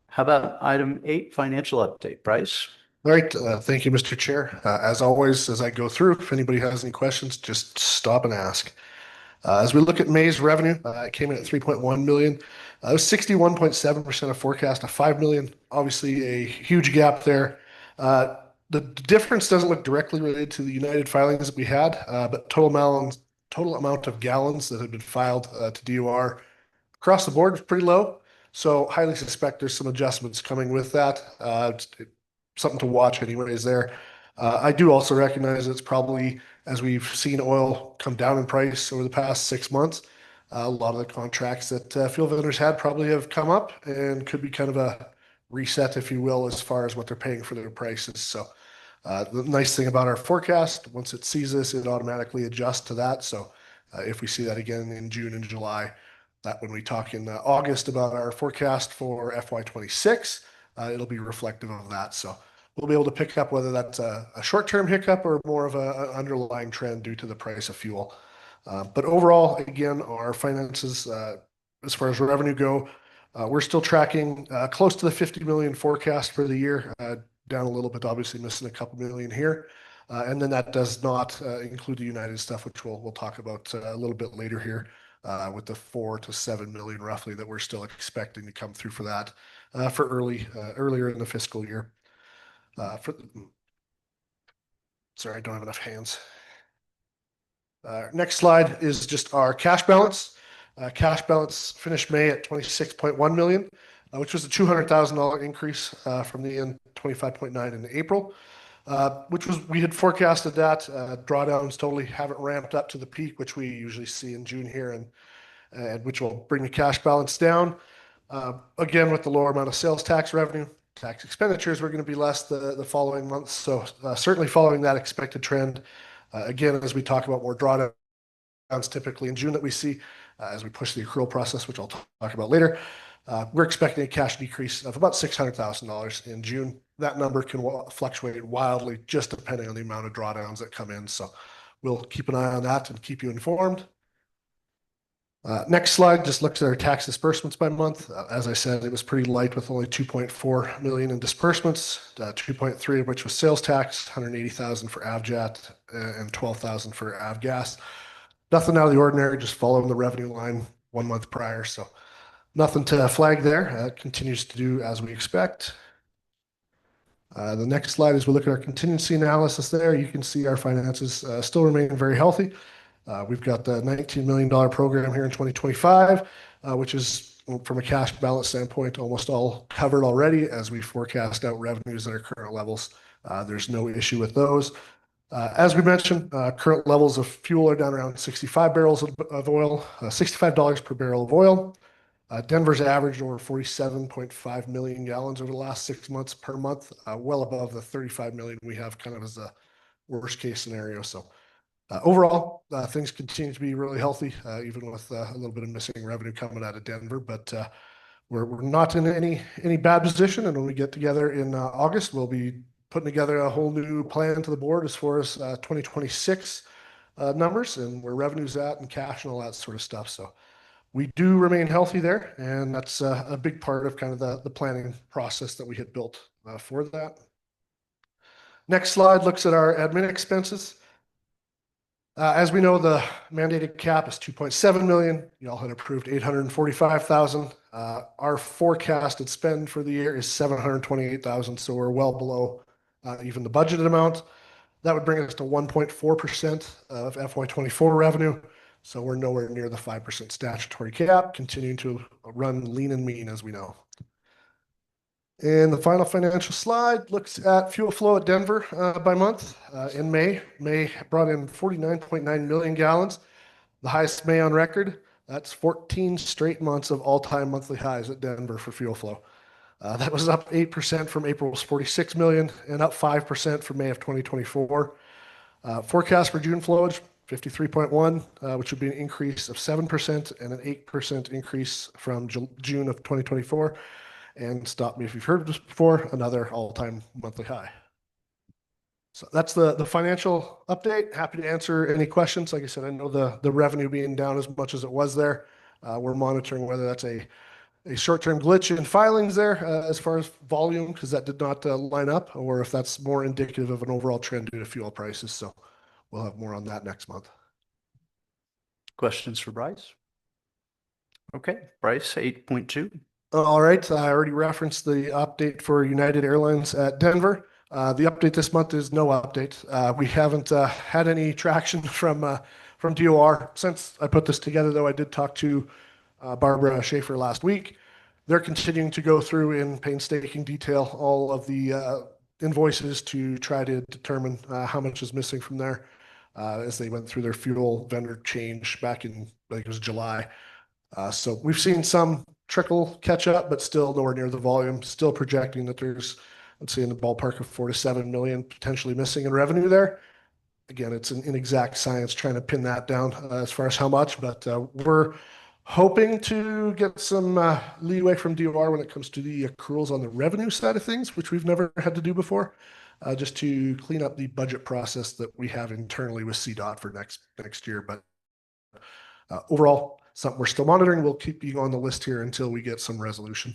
How about item 8, financial update? Bryce? All right. Thank you, Mr. Chair. As always, as I go through, if anybody has any questions, just stop and ask. As we look at May's revenue, it came in at 3.1 million. It was 61.7% of forecast of 5 million. Obviously, a huge gap there. The difference doesn't look directly related to the United filings that we had, but total amount of gallons that have been filed to DOR across the board is pretty low. So highly suspect there's some adjustments coming with that. It's something to watch anyways there. I do also recognize it's probably, as we've seen oil come down in price over the past 6 months, a lot of the contracts that fuel vendors had probably have come up and could be kind of a reset, if you will, as far as what they're paying for their prices. So the nice thing about our forecast, once it sees this, it automatically adjusts to that. So if we see that again in June and July, that when we talk in August about our forecast for FY26, it'll be reflective of that. So we'll be able to pick up whether that's a short-term hiccup or more of an underlying trend due to the price of fuel. But overall, again, our finances, as far as revenue go, we're still tracking close to the 50 million forecast for the year, down a little bit, obviously missing a couple million here. And then that does not include the United stuff, which we'll talk about a little bit later here, with the 4 to 7 million roughly that we're still expecting to come through for that for earlier in the fiscal year. Sorry, I don't have enough hands. Next slide is just our cash balance. Cash balance finished May at 26.1 million, which was a $200,000 increase from the end 25.9 in April, which was, we had forecasted that. Drawdowns totally haven't ramped up to the peak, which we usually see in June here, and which will bring the cash balance down. Again, with the lower amount of sales tax revenue, tax expenditures were going to be less the following months. So certainly following that expected trend. Again, as we talk about more drawdowns typically in June that we see as we push the accrual process, which I'll talk about later, we're expecting a cash decrease of about $600,000 in June. That number can fluctuate wildly just depending on the amount of drawdowns that come in. So we'll keep an eye on that and keep you informed. Next slide just looks at our tax disbursements by month. As I said, it was pretty light with only 2.4 million in disbursements, 2.3 of which was sales tax, 180,000 for AVJAT, and 12,000 for AVGAS. Nothing out of the ordinary, just following the revenue line 1 month prior. So nothing to flag there. Continues to do as we expect. The next slide is we look at our contingency analysis there. You can see our finances still remain very healthy. We've got the $19 million program here in 2025, which is, from a cash balance standpoint, almost all covered already as we forecast out revenues at our current levels. There's no issue with those. As we mentioned, current levels of fuel are down around 65 barrels of oil, $65 per barrel of oil. Denver's averaged over 47.5 million gallons over the last 6 months per month, well above the 35 million we have kind of as a worst case scenario. So overall, things continue to be really healthy, even with a little bit of missing revenue coming out of Denver. But we're not in any bad position. And when we get together in August, we'll be putting together a whole new plan to the board as far as 2026 numbers and where revenue's at and cash and all that sort of stuff. So we do remain healthy there. And that's a big part of kind of the planning process that we had built for that. Next slide looks at our admin expenses. As we know, the mandated cap is 2.7 million. Y'all had approved 845,000. Our forecasted spend for the year is 728,000. So we're well below even the budgeted amount. That would bring us to 1.4% of FY24 revenue. So we're nowhere near the 5% statutory cap, continuing to run lean and mean, as we know. And the final financial slide looks at fuel flow at Denver by month. In May brought in 49.9 million gallons, the highest May on record. That's 14 straight months of all-time monthly highs at Denver for fuel flow. That was up 8% from April's 46 million and up 5% from May of 2024. Forecast for June flowage, 53.1, which would be an increase of 7% and an 8% increase from June of 2024. And stop me if you've heard this before, another all-time monthly high. So that's the financial update. Happy to answer any questions. Like I said, I know the revenue being down as much as it was there. We're monitoring whether that's a short-term glitch in filings there as far as volume, because that did not line up, or if that's more indicative of an overall trend due to fuel prices. So we'll have more on that next month. Questions for Bryce? Okay, Bryce, 8.2. All right, I already referenced the update for United Airlines at Denver. The update this month is no update. We haven't had any traction from DOR since I put this together, though I did talk to Barbara Schaefer last week. They're continuing to go through in painstaking detail all of the invoices to try to determine how much is missing from there as they went through their fuel vendor change back in, I think it was July. So we've seen some trickle catch up, but still nowhere near the volume. Still projecting that there's, let's say, in the ballpark of 4 to 7 million potentially missing in revenue there. Again, it's an inexact science trying to pin that down as far as how much, but we're hoping to get some leeway from DOR when it comes to the accruals on the revenue side of things, which we've never had to do before, just to clean up the budget process that we have internally with CDOT for next year. But overall, something we're still monitoring. We'll keep you on the list here until we get some resolution.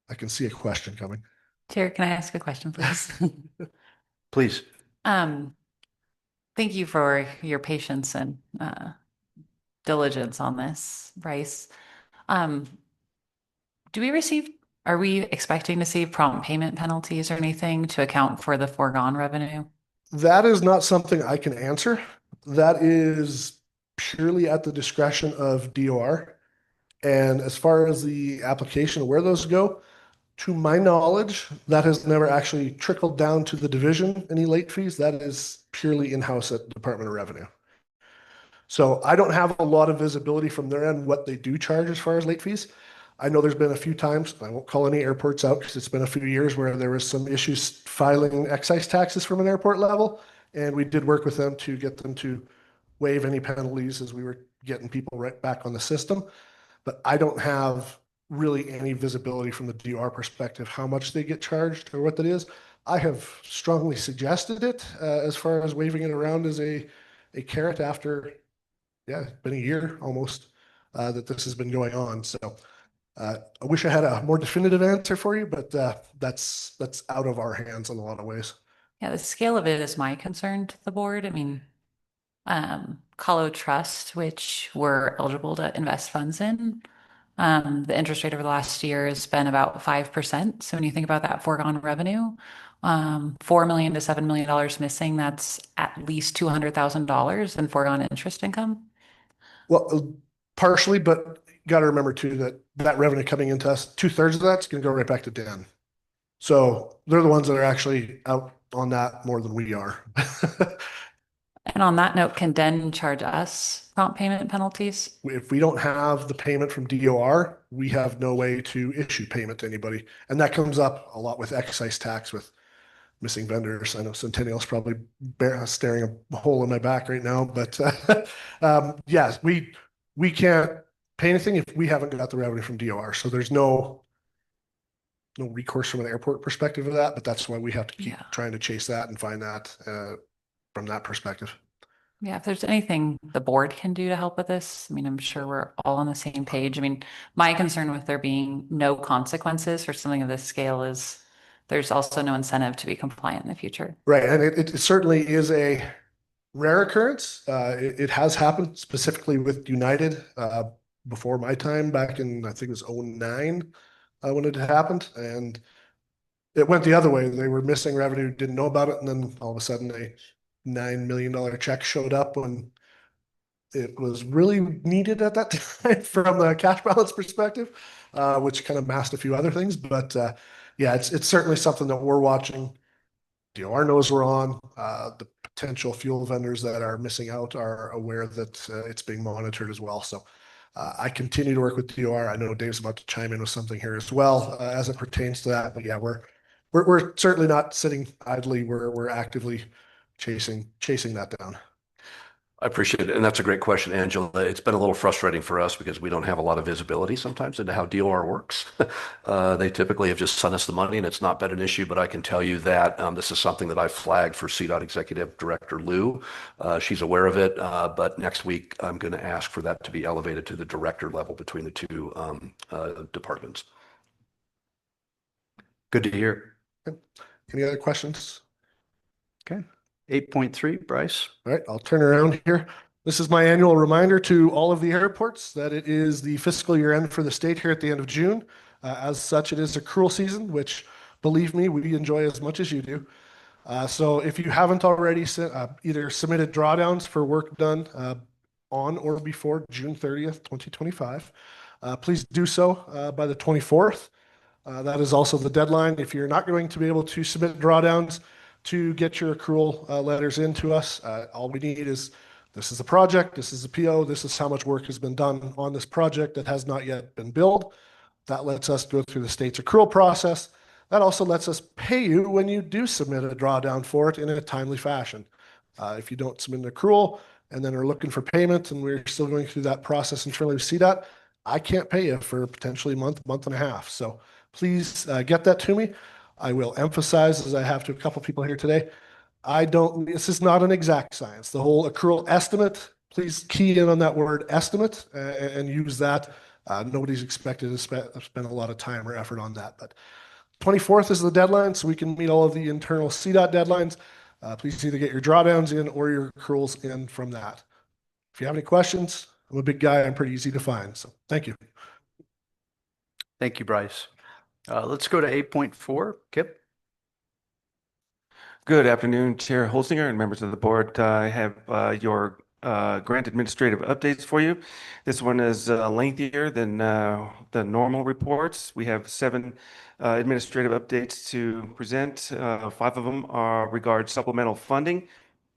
I can see a question coming. Chair, can I ask a question, please? Please. Um, Thank you for your patience and diligence on this, Bryce. Um, do we receive, are we expecting to see prompt payment penalties or anything to account for the foregone revenue? That is not something I can answer. That is purely at the discretion of DOR. And as far as the application of where those go, to my knowledge, that has never actually trickled down to the division, any late fees. That is purely in-house at the Department of Revenue. So I don't have a lot of visibility from their end what they do charge as far as late fees. I know there's been a few times, I won't call any airports out because it's been a few years where there was some issues filing excise taxes from an airport level. And we did work with them to get them to waive any penalties as we were getting people right back on the system. But I don't have really any visibility from the DOR perspective, how much they get charged or what that is. I have strongly suggested it as far as waving it around as a carrot after, yeah, it's been a year almost that this has been going on. So I wish I had a more definitive answer for you, but that's out of our hands in a lot of ways. Yeah, the scale of it is my concern to the board. I mean, Colorado Trust, which we're eligible to invest funds in, the interest rate over the last year has been about 5%. So when you think about that foregone revenue, $4 million to $7 million missing, that's at least $200,000 in foregone interest income. Well, partially, but got to remember too that that revenue coming into us, 2/3 of that's going to go right back to Den. So they're the ones that are actually out on that more than we are. And on that note, can Den charge us prompt payment penalties? If we don't have the payment from DOR, we have no way to issue payment to anybody. And that comes up a lot with excise tax with missing vendors. I know Centennial's probably staring a hole in my back right now, but yes, we can't pay anything if we haven't got the revenue from DOR. So there's no recourse from an airport perspective of that, but that's why we have to keep trying to chase that and find that from that perspective. Yeah, if there's anything the board can do to help with this, I mean, I'm sure we're all on the same page. I mean, my concern with there being no consequences for something of this scale is there's also no incentive to be compliant in the future. Right. And it certainly is a rare occurrence. It has happened specifically with United before my time back in, I think it was 2009 when it happened. And it went the other way. They were missing revenue, didn't know about it. And then all of a sudden a $9 million check showed up when it was really needed at that time from a cash balance perspective, which kind of masked a few other things. But yeah, it's certainly something that we're watching. DOR knows we're on. The potential fuel vendors that are missing out are aware that it's being monitored as well. So I continue to work with DOR. I know Dave's about to chime in with something here as well as it pertains to that. But yeah, we're certainly not sitting idly. We're actively chasing that down. I appreciate it. And that's a great question, Angela. It's been a little frustrating for us because we don't have a lot of visibility sometimes into how DOR works. They typically have just sent us the money and it's not been an issue, but I can tell you that this is something that I flagged for CDOT Executive Director Lou. She's aware of it, but next week I'm going to ask for that to be elevated to the director level between the two departments. Good to hear. Any other questions? Okay. 8.3, Bryce. All right, I'll turn around here. This is my annual reminder to all of the airports that it is the fiscal year end for the state here at the end of June. As such, it is accrual season, which, believe me, we enjoy as much as you do. So if you haven't already either submitted drawdowns for work done on or before June 30th, 2025, please do so by the 24th. That is also the deadline. If you're not going to be able to submit drawdowns, to get your accrual letters into us. All we need is, this is a project, this is a PO, this is how much work has been done on this project that has not yet been billed. That lets us go through the state's accrual process. That also lets us pay you when you do submit a drawdown for it in a timely fashion. If you don't submit an accrual and then are looking for payment and we're still going through that process internally with CDOT, I can't pay you for potentially a month and a half. So please get that to me. I will emphasize, as I have to a couple people here today, this is not an exact science. The whole accrual estimate, please key in on that word estimate and use that. Nobody's expected to spend a lot of time or effort on that. But 24th is the deadline, so we can meet all of the internal CDOT deadlines. Please either get your drawdowns in or your accruals in from that. If you have any questions, I'm a big guy. I'm pretty easy to find. So thank you. Thank you, Bryce. Let's go to 8.4. Kip. Good afternoon, Chair Holsinger and members of the board. I have your grant administrative updates for you. This one is lengthier than the normal reports. We have 7 administrative updates to present. 5 of them are regard supplemental funding,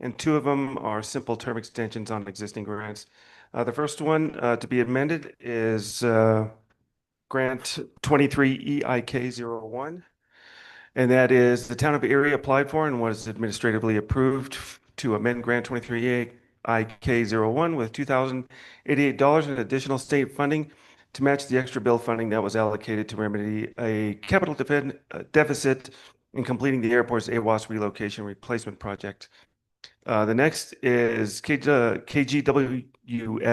and 2 of them are simple term extensions on existing grants. The first one to be amended is Grant 23 EIK01. And that is the town of Erie applied for and was administratively approved to amend Grant 23 IK01 with $2,088 in additional state funding to match the extra bill funding that was allocated to remedy a capital deficit in completing the airport's AWAS relocation replacement project. The next is KGWS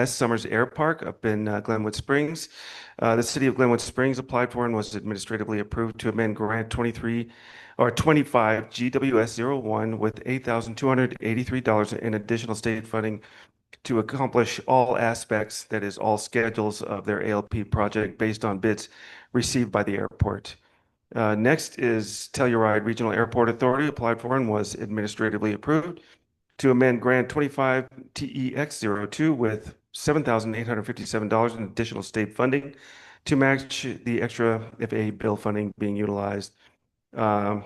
Summers Air Park up in Glenwood Springs. The city of Glenwood Springs applied for and was administratively approved to amend Grant 23 or 25 GWS01 with $8,283 in additional state funding to accomplish all aspects, that is, all schedules of their ALP project based on bids received by the airport. Next is Telluride Regional Airport Authority applied for and was administratively approved to amend Grant 25 TEX02 with $7,857 in additional state funding to match the extra FAA bill funding being utilized. The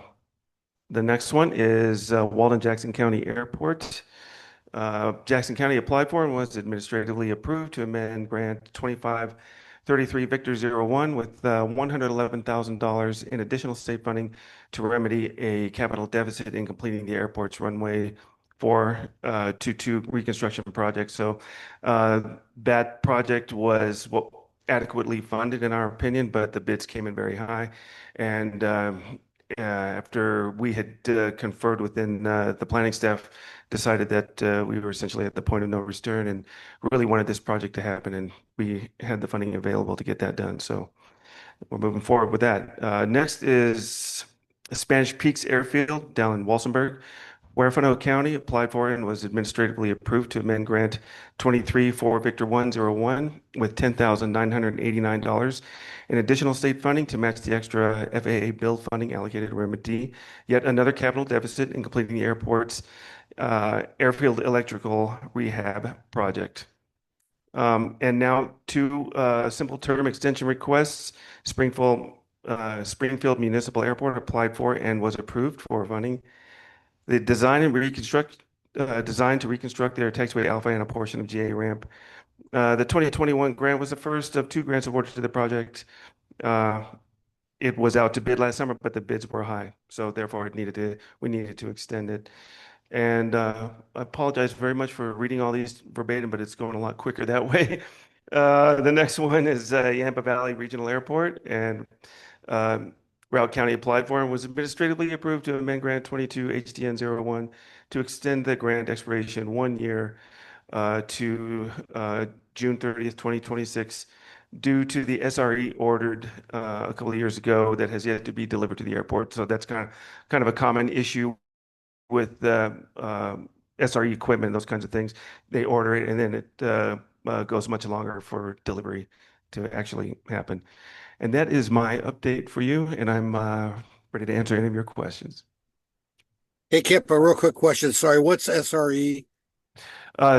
next one is Walden Jackson County Airport. Jackson County applied for and was administratively approved to amend Grant 2533 Victor 01 with $111,000 in additional state funding to remedy a capital deficit in completing the airport's runway 422 reconstruction project. So that project was adequately funded in our opinion, but the bids came in very high. And after we had conferred within the planning staff, decided that we were essentially at the point of no return and really wanted this project to happen, and we had the funding available to get that done. So we're moving forward with that. Next is Spanish Peaks Airfield down in Walsenburg. Huerfano County applied for and was administratively approved to amend Grant 23 for Victor 101 with $10,989 in additional state funding to match the extra FAA bill funding allocated to remedy yet another capital deficit in completing the airport's airfield electrical rehab project. And now 2 simple term extension requests. Springfield Municipal Airport applied for and was approved for funding. The design to reconstruct their taxiway Alpha and a portion of GA ramp. The 2021 grant was the first of 2 grants awarded to the project. It was out to bid last summer, but the bids were high, so therefore we needed to extend it. And I apologize very much for reading all these verbatim, but it's going a lot quicker that way. The next one is Yampa Valley Regional Airport, and Routt County applied for and was administratively approved to amend Grant 22 HDN01 to extend the grant expiration 1 year to June 30th, 2026, due to the SRE ordered a couple of years ago that has yet to be delivered to the airport. So that's kind of a common issue with SRE equipment, those kinds of things. They order it and then it goes much longer for delivery to actually happen. And that is my update for you, and I'm ready to answer any of your questions. Hey, Kip, a real quick question. Sorry, what's SRE?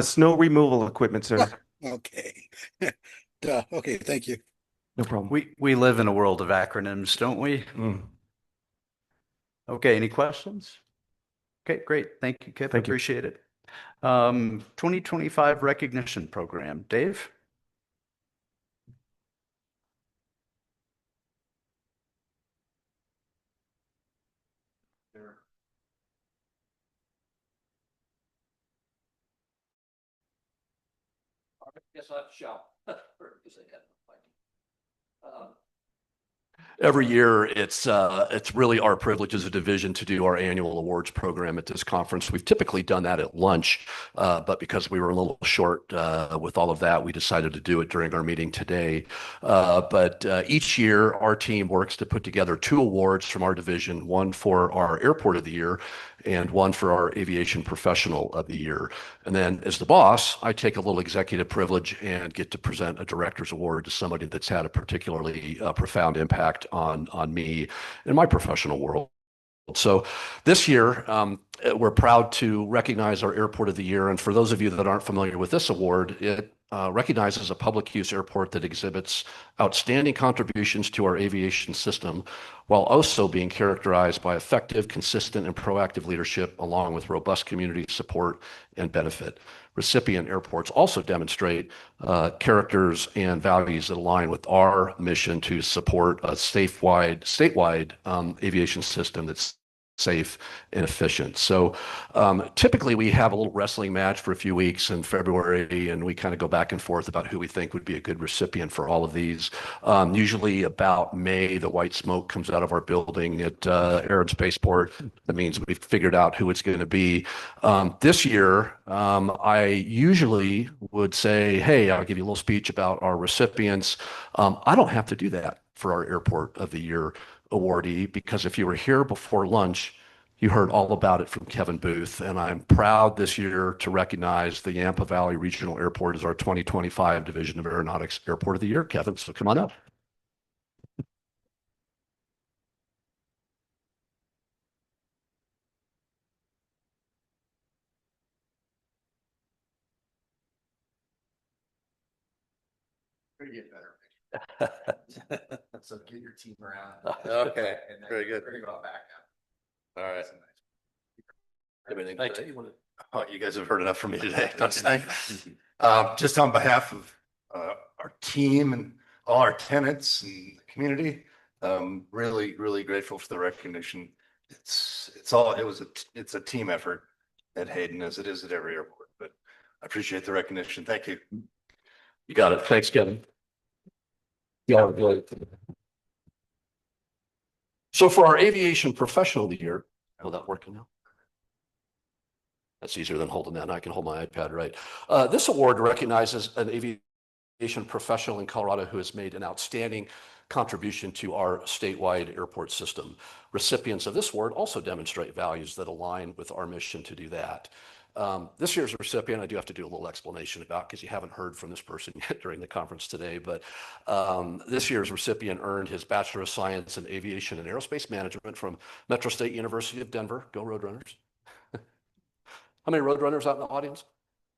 Snow removal equipment, sir. Okay. Duh. Okay, thank you. No problem. We live in a world of acronyms, don't we? Okay, any questions? Okay, great. Thank you, Kip. Thank you. Appreciate it. 2025 recognition program. Dave? Guess I'll have to shout. Every year, it's really our privilege as a division to do our annual awards program at this conference. We've typically done that at lunch, but because we were a little short with all of that, we decided to do it during our meeting today. But each year, our team works to put together 2 awards from our division, one for our Airport of the Year and one for our Aviation Professional of the Year. And then as the boss, I take a little executive privilege and get to present a Director's Award to somebody that's had a particularly profound impact on me in my professional world. So this year, we're proud to recognize our Airport of the Year. And for those of you that aren't familiar with this award, it recognizes a public use airport that exhibits outstanding contributions to our aviation system, while also being characterized by effective, consistent, and proactive leadership, along with robust community support and benefit. Recipient airports also demonstrate characters and values that align with our mission to support a statewide aviation system that's safe and efficient. So typically we have a little wrestling match for a few weeks in February, and we kind of go back and forth about who we think would be a good recipient for all of these. Usually about May, the white smoke comes out of our building at Air and Spaceport. That means we've figured out who it's going to be. This year, I usually would say, hey, I'll give you a little speech about our recipients. I don't have to do that for our Airport of the Year awardee, because if you were here before lunch, you heard all about it from Kevin Booth. And I'm proud this year to recognize the Yampa Valley Regional Airport as our 2025 Division of Aeronautics Airport of the Year. Kevin, so come on up. Get better. So get your team around. Okay, And then very good. bring it all back up. All right. Everything. Oh, you guys have heard enough from me today, don't you think? Just on behalf of our team and all our tenants and the community, really, really grateful for the recognition. It's a team effort at Hayden, as it is at every airport, but I appreciate the recognition. Thank you. You got it. Thanks, Kevin. Yeah, really. So for our Aviation Professional of the Year, will that working now? That's easier than holding that. I can hold my iPad, right? This award recognizes an aviation professional in Colorado who has made an outstanding contribution to our statewide airport system. Recipients of this award also demonstrate values that align with our mission to do that. This year's recipient, I do have to do a little explanation about, because you haven't heard from this person yet during the conference today, but this year's recipient earned his Bachelor of Science in Aviation and Aerospace Management from Metro State University of Denver. Go Roadrunners. How many Roadrunners out in the audience?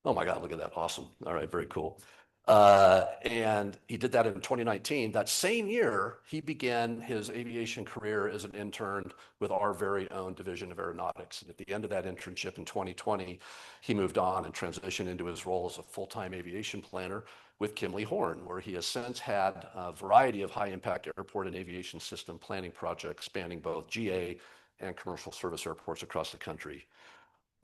Oh my God, look at that. Awesome. All right, very cool. And he did that in 2019. That same year, he began his aviation career as an intern with our very own Division of Aeronautics. And at the end of that internship in 2020, he moved on and transitioned into his role as a full-time aviation planner with Kimley Horn, where he has since had a variety of high-impact airport and aviation system planning projects spanning both GA and commercial service airports across the country.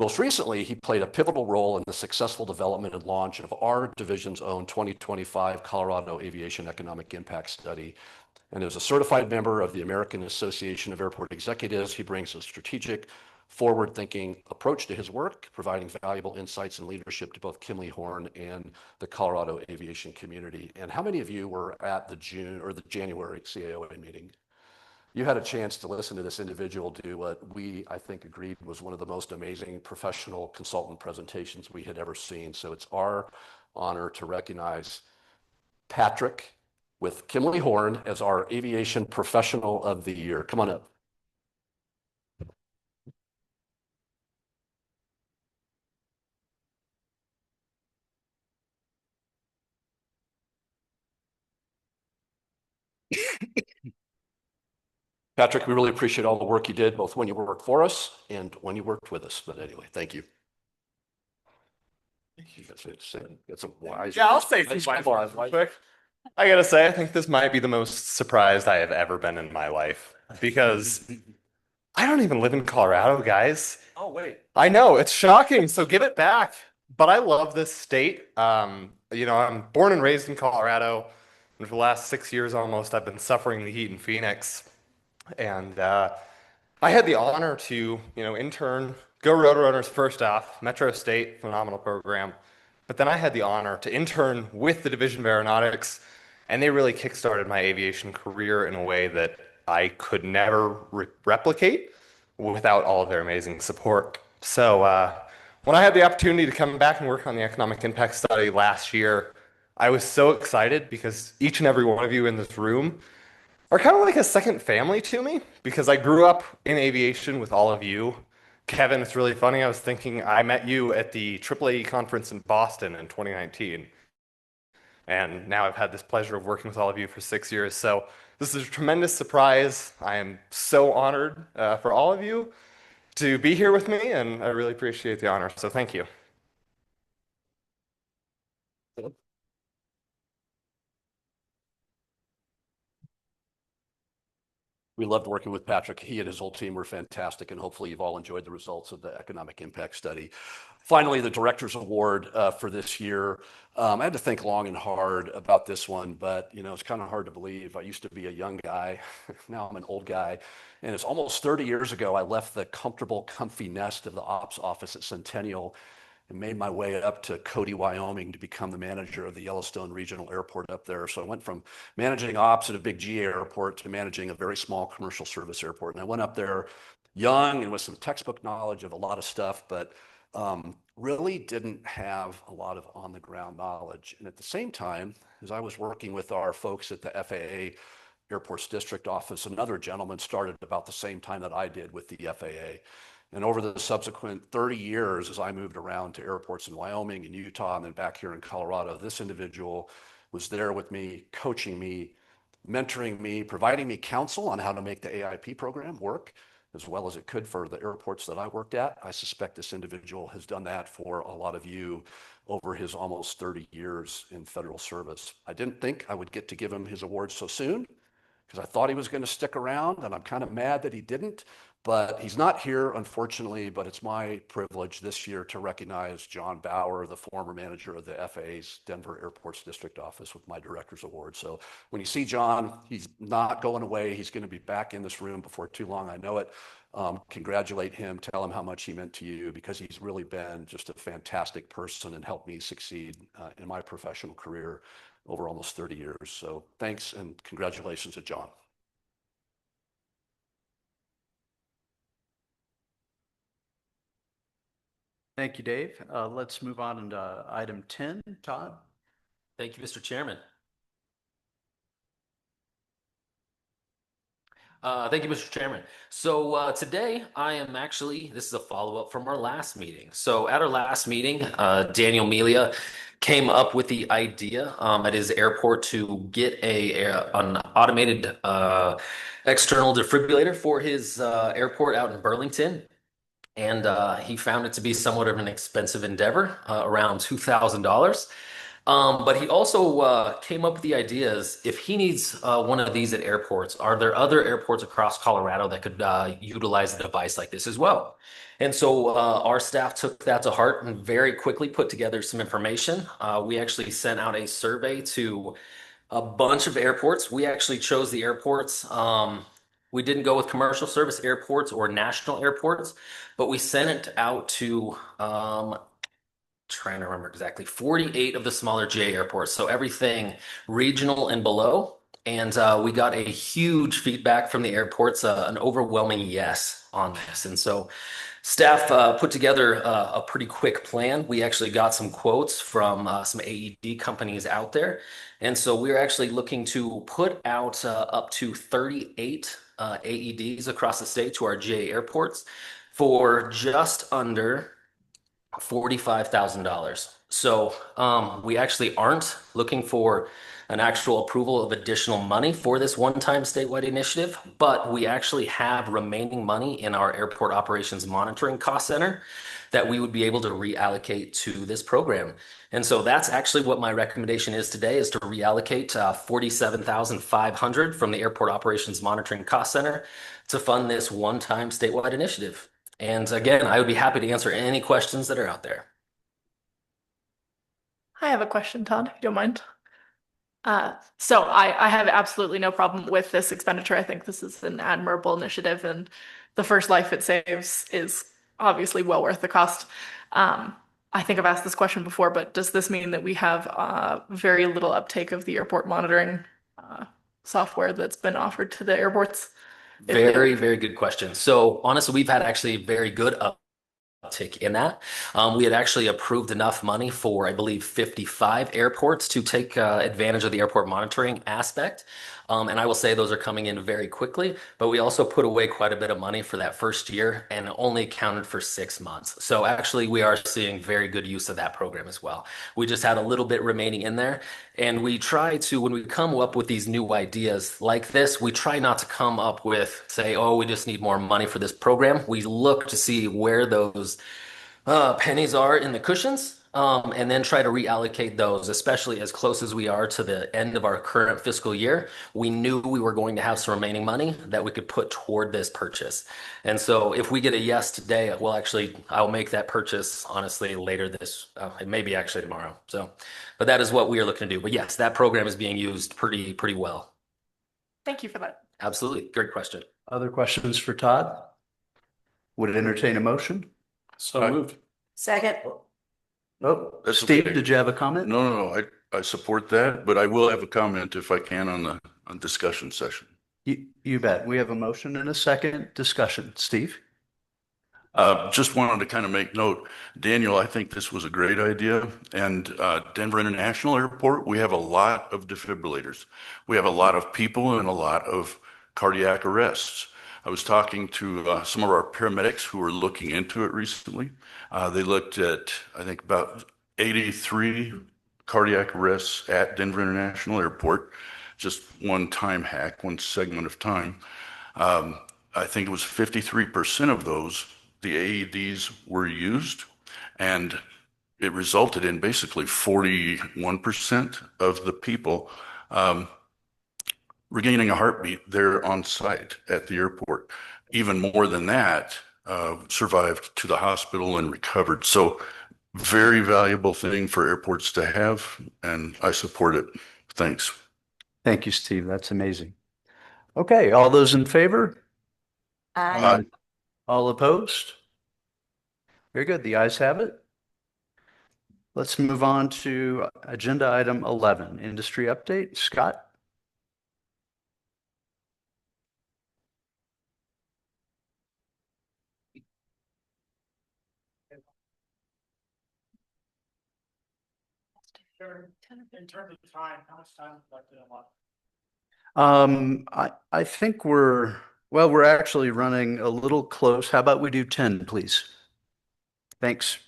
Most recently, he played a pivotal role in the successful development and launch of our division's own 2025 Colorado Aviation Economic Impact Study. And as a certified member of the American Association of Airport Executives, he brings a strategic, forward-thinking approach to his work, providing valuable insights and leadership to both Kimley Horn and the Colorado aviation community. And how many of you were at the January CAOA meeting? You had a chance to listen to this individual do what we, I think, agreed was one of the most amazing professional consultant presentations we had ever seen. So it's our honor to recognize Patrick with Kimley Horn as our Aviation Professional of the Year. Come on up. Patrick, we really appreciate all the work you did, both when you worked for us and when you worked with us. But anyway, thank you. That's a wise. Yeah, I'll say some wise real quick. I gotta say, I think this might be the most surprised I have ever been in my life, because I don't even live in Colorado, guys. Oh, wait. I know, it's shocking, so give it back. But I love this state. I'm born and raised in Colorado, and for the last 6 years almost, I've been suffering the heat in Phoenix. And I had the honor to, intern, go Roadrunners first off, Metro State, phenomenal program. But then I had the honor to intern with the Division of Aeronautics, and they really kickstarted my aviation career in a way that I could never replicate. without all of their amazing support. So when I had the opportunity to come back and work on the economic impact study last year, I was so excited because each and every one of you in this room are kind of like a second family to me because I grew up in aviation with all of you. Kevin, it's really funny. I was thinking I met you at the AAA conference in Boston in 2019. And now I've had this pleasure of working with all of you for 6 years. So this is a tremendous surprise. I am so honored for all of you to be here with me, and I really appreciate the honor. So thank you. We loved working with Patrick. He and his whole team were fantastic, and hopefully you've all enjoyed the results of the economic impact study. Finally, the Director's Award for this year. I had to think long and hard about this one, but it's kind of hard to believe. I used to be a young guy. Now I'm an old guy. And it's almost 30 years ago I left the comfortable, comfy nest of the ops office at Centennial and made my way up to Cody, Wyoming to become the manager of the Yellowstone Regional Airport up there. So I went from managing ops at a big GA airport to managing a very small commercial service airport. And I went up there young and with some textbook knowledge of a lot of stuff, but really didn't have a lot of on the ground knowledge. And at the same time, as I was working with our folks at the FAA Airports District Office, another gentleman started about the same time that I did with the FAA. And over the subsequent 30 years, as I moved around to airports in Wyoming and Utah and then back here in Colorado, this individual was there with me, coaching me, mentoring me, providing me counsel on how to make the AIP program work as well as it could for the airports that I worked at. I suspect this individual has done that for a lot of you over his almost 30 years in federal service. I didn't think I would get to give him his award so soon because I thought he was going to stick around, and I'm kind of mad that he didn't. But he's not here, unfortunately, but it's my privilege this year to recognize John Bauer, the former manager of the FAA's Denver Airports District Office, with my Director's Award. So when you see John, he's not going away. He's going to be back in this room before too long. I know it. Congratulate him, tell him how much he meant to you, because he's really been just a fantastic person and helped me succeed in my professional career over almost 30 years. So thanks and congratulations to John. Thank you, Dave. Let's move on into item 10. Todd? Thank you, Mr. Chairman. Thank you, Mr. Chairman. So today I am this is a follow-up from our last meeting. So at our last meeting, Daniel Melia came up with the idea at his airport to get an automated external defibrillator for his airport out in Burlington. And he found it to be somewhat of an expensive endeavor, around $2,000. But he also came up with the ideas, if he needs one of these at airports, are there other airports across Colorado that could utilize a device like this as well? And so our staff took that to heart and very quickly put together some information. We actually sent out a survey to a bunch of airports. We actually chose the airports. We didn't go with commercial service airports or national airports, but we sent it out to trying to remember exactly, 48 of the smaller GA airports. So everything regional and below. And we got a huge feedback from the airports, an overwhelming yes on this. And so staff put together a pretty quick plan. We actually got some quotes from some AED companies out there. And so we're actually looking to put out up to 38 AEDs across the state to our GA airports for just under $45,000. So we actually aren't looking for an actual approval of additional money for this one-time statewide initiative, but we actually have remaining money in our airport operations monitoring cost center that we would be able to reallocate to this program. And so that's actually what my recommendation is today, is to reallocate $47,500 from the airport operations monitoring cost center to fund this one-time statewide initiative. And again, I would be happy to answer any questions that are out there. I have a question, Todd, if you don't mind. So I have absolutely no problem with this expenditure. I think this is an admirable initiative, and the first life it saves is obviously well worth the cost. I think I've asked this question before, but does this mean that we have very little uptake of the airport monitoring software that's been offered to the airports? If Very good question. So honestly, we've had actually a very good uptick in that. We had actually approved enough money for, I believe, 55 airports to take advantage of the airport monitoring aspect. And I will say those are coming in very quickly, but we also put away quite a bit of money for that first year and only accounted for 6 months. So actually, we are seeing very good use of that program as well. We just had a little bit remaining in there. And we try to, when we come up with these new ideas like this, we try not to come up with, say, oh, we just need more money for this program. We look to see where those pennies are in the cushions, and then try to reallocate those, especially as close as we are to the end of our current fiscal year. We knew we were going to have some remaining money that we could put toward this purchase. And so if we get a yes today, I'll make that purchase honestly later maybe actually tomorrow. So, but that is what we are looking to do. But yes, that program is being used pretty well. Thank you for that. Absolutely. Great question. Other questions for Todd? Would it entertain a motion? So moved. Second. Oh, That's Steve, okay. did you have a comment? No, I support that, but I will have a comment if I can on the discussion session. You bet. We have a motion and a second discussion. Steve? Just wanted to kind of make note, Daniel, I think this was a great idea. And Denver International Airport, we have a lot of defibrillators. We have a lot of people and a lot of cardiac arrests. I was talking to some of our paramedics who were looking into it recently. They looked at, I think, about 83 cardiac arrests at Denver International Airport, just one time hack, one segment of time. I think it was 53% of those, the AEDs were used, and it resulted in basically 41% of the people regaining a heartbeat there on site at the airport. Even more than that, survived to the hospital and recovered. So very valuable thing for airports to have, and I support it. Thanks. Thank you, Steve. That's amazing. Okay, all those in favor? Aye. All opposed? Very good. The ayes have it. Let's move on to agenda item 11, industry update. Scott? In terms of time, how much time would you like to allot? I think we're actually running a little close. How about we do 10, please? Thanks.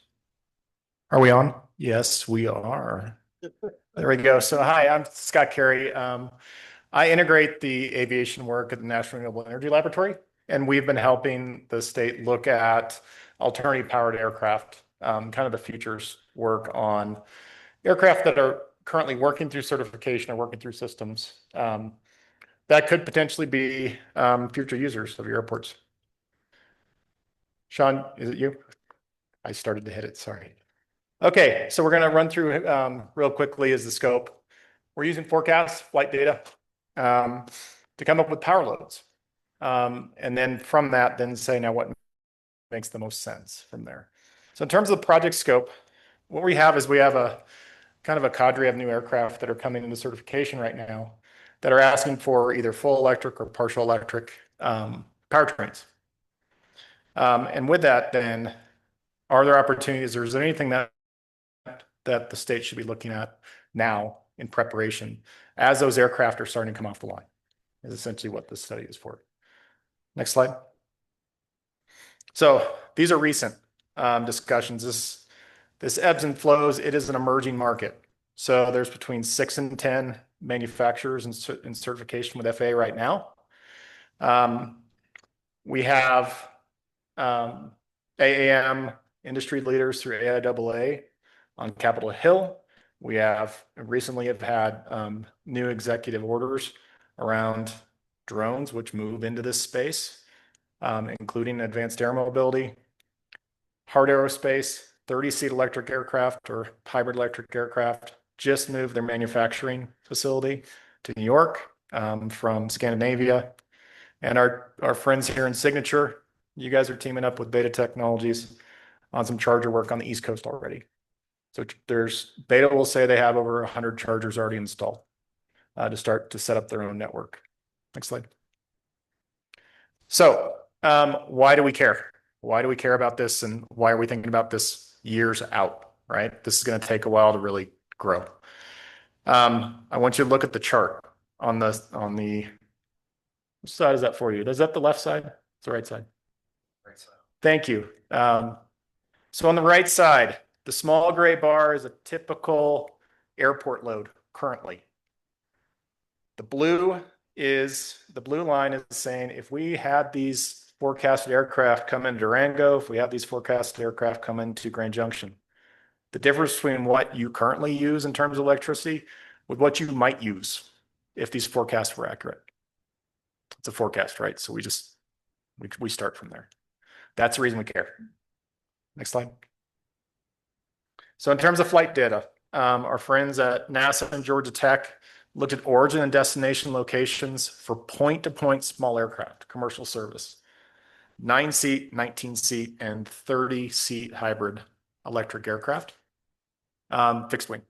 Are we on? Yes, we are. There we go. So hi, I'm Scott Carey. I integrate the aviation work at the National Renewable Energy Laboratory, and we've been helping the state look at alternative powered aircraft, kind of the futures work on aircraft that are currently working through certification or working through systems that could potentially be future users of your airports. Sean, is it you? I started to hit it, sorry. Okay, so we're going to run through real quickly is the scope. We're using forecast flight data to come up with power loads. And then from that, then say now what makes the most sense from there. So in terms of the project scope, what we have is we have a kind of a cadre of new aircraft that are coming into certification right now that are asking for either full electric or partial electric powertrains. And with that, then, are there opportunities or is there anything that the state should be looking at now in preparation as those aircraft are starting to come off the line is essentially what this study is for. Next slide. So these are recent discussions. This ebbs and flows. It is an emerging market. So there's between 6 and 10 manufacturers in certification with FAA right now. We have AAM industry leaders through AIAA on Capitol Hill. We recently have had new executive orders around drones, which move into this space, including advanced air mobility, hard aerospace, 30-seat electric aircraft or hybrid electric aircraft just moved their manufacturing facility to New York from Scandinavia. And our friends here in Signature, you guys are teaming up with Beta Technologies on some charger work on the East Coast already. So Beta will say they have over 100 chargers already installed to start to set up their own network. Next slide. So, why do we care? Why do we care about this, and why are we thinking about this years out, right? This is going to take a while to really grow. I want you to look at the chart on the which side is that for you? Is that the left side? It's the right side. Right side. Thank you. So on the right side, the small gray bar is a typical airport load currently. The blue line is saying if we had these forecasted aircraft come into Durango, if we have these forecasted aircraft come into Grand Junction, the difference between what you currently use in terms of electricity with what you might use if these forecasts were accurate. It's a forecast, right? So we start from there. That's the reason we care. Next slide. So in terms of flight data, our friends at NASA and Georgia Tech looked at origin and destination locations for point-to-point small aircraft, commercial service, 9-seat, 19-seat, and 30-seat hybrid electric aircraft, fixed wing,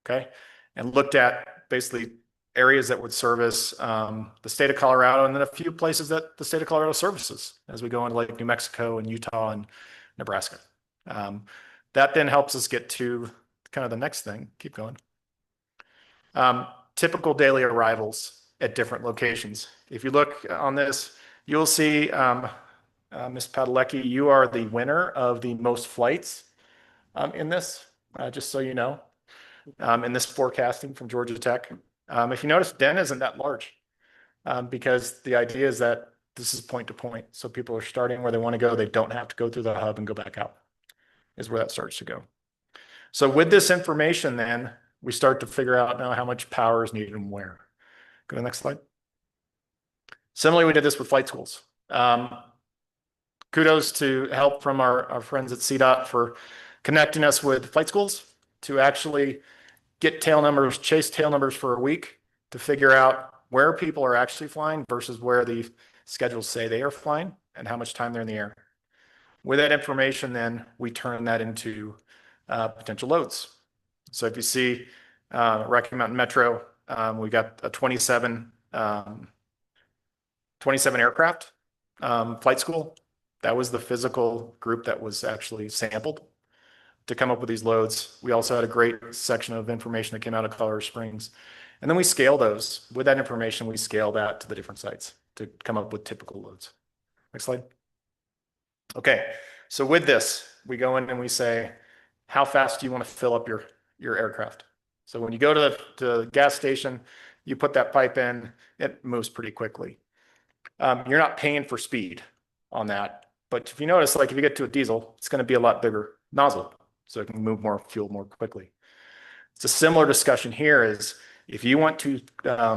okay? And looked at basically areas that would service the state of Colorado, and then a few places that the state of Colorado services as we go into like New Mexico and Utah and Nebraska. That then helps us get to kind of the next thing. Keep going. Typical daily arrivals at different locations. If you look on this, you'll see, Ms. Padalecki, you are the winner of the most flights in this, just so you know, in this forecasting from Georgia Tech. If you notice, Den isn't that large because the idea is that this is point to point. So people are starting where they want to go. They don't have to go through the hub and go back out, is where that starts to go. So with this information, then we start to figure out now how much power is needed and where. Go to the next slide. Similarly, we did this with flight schools. Kudos to help from our friends at CDOT for connecting us with flight schools to actually get tail numbers, chase tail numbers for a week to figure out where people are actually flying versus where the schedules say they are flying and how much time they're in the air. With that information, then we turn that into potential loads. So if you see Rocky Mountain Metro, we got a 27 aircraft flight school. That was the physical group that was actually sampled to come up with these loads. We also had a great section of information that came out of Colorado Springs. And then we scale those. With that information, we scale that to the different sites to come up with typical loads. Next slide. Okay, so with this, we go in and we say, how fast do you want to fill up your aircraft? So when you go to the gas station, you put that pipe in, it moves pretty quickly. You're not paying for speed on that. But if you notice, like if you get to a diesel, it's going to be a lot bigger nozzle, so it can move more fuel more quickly. It's a similar discussion here is if you want to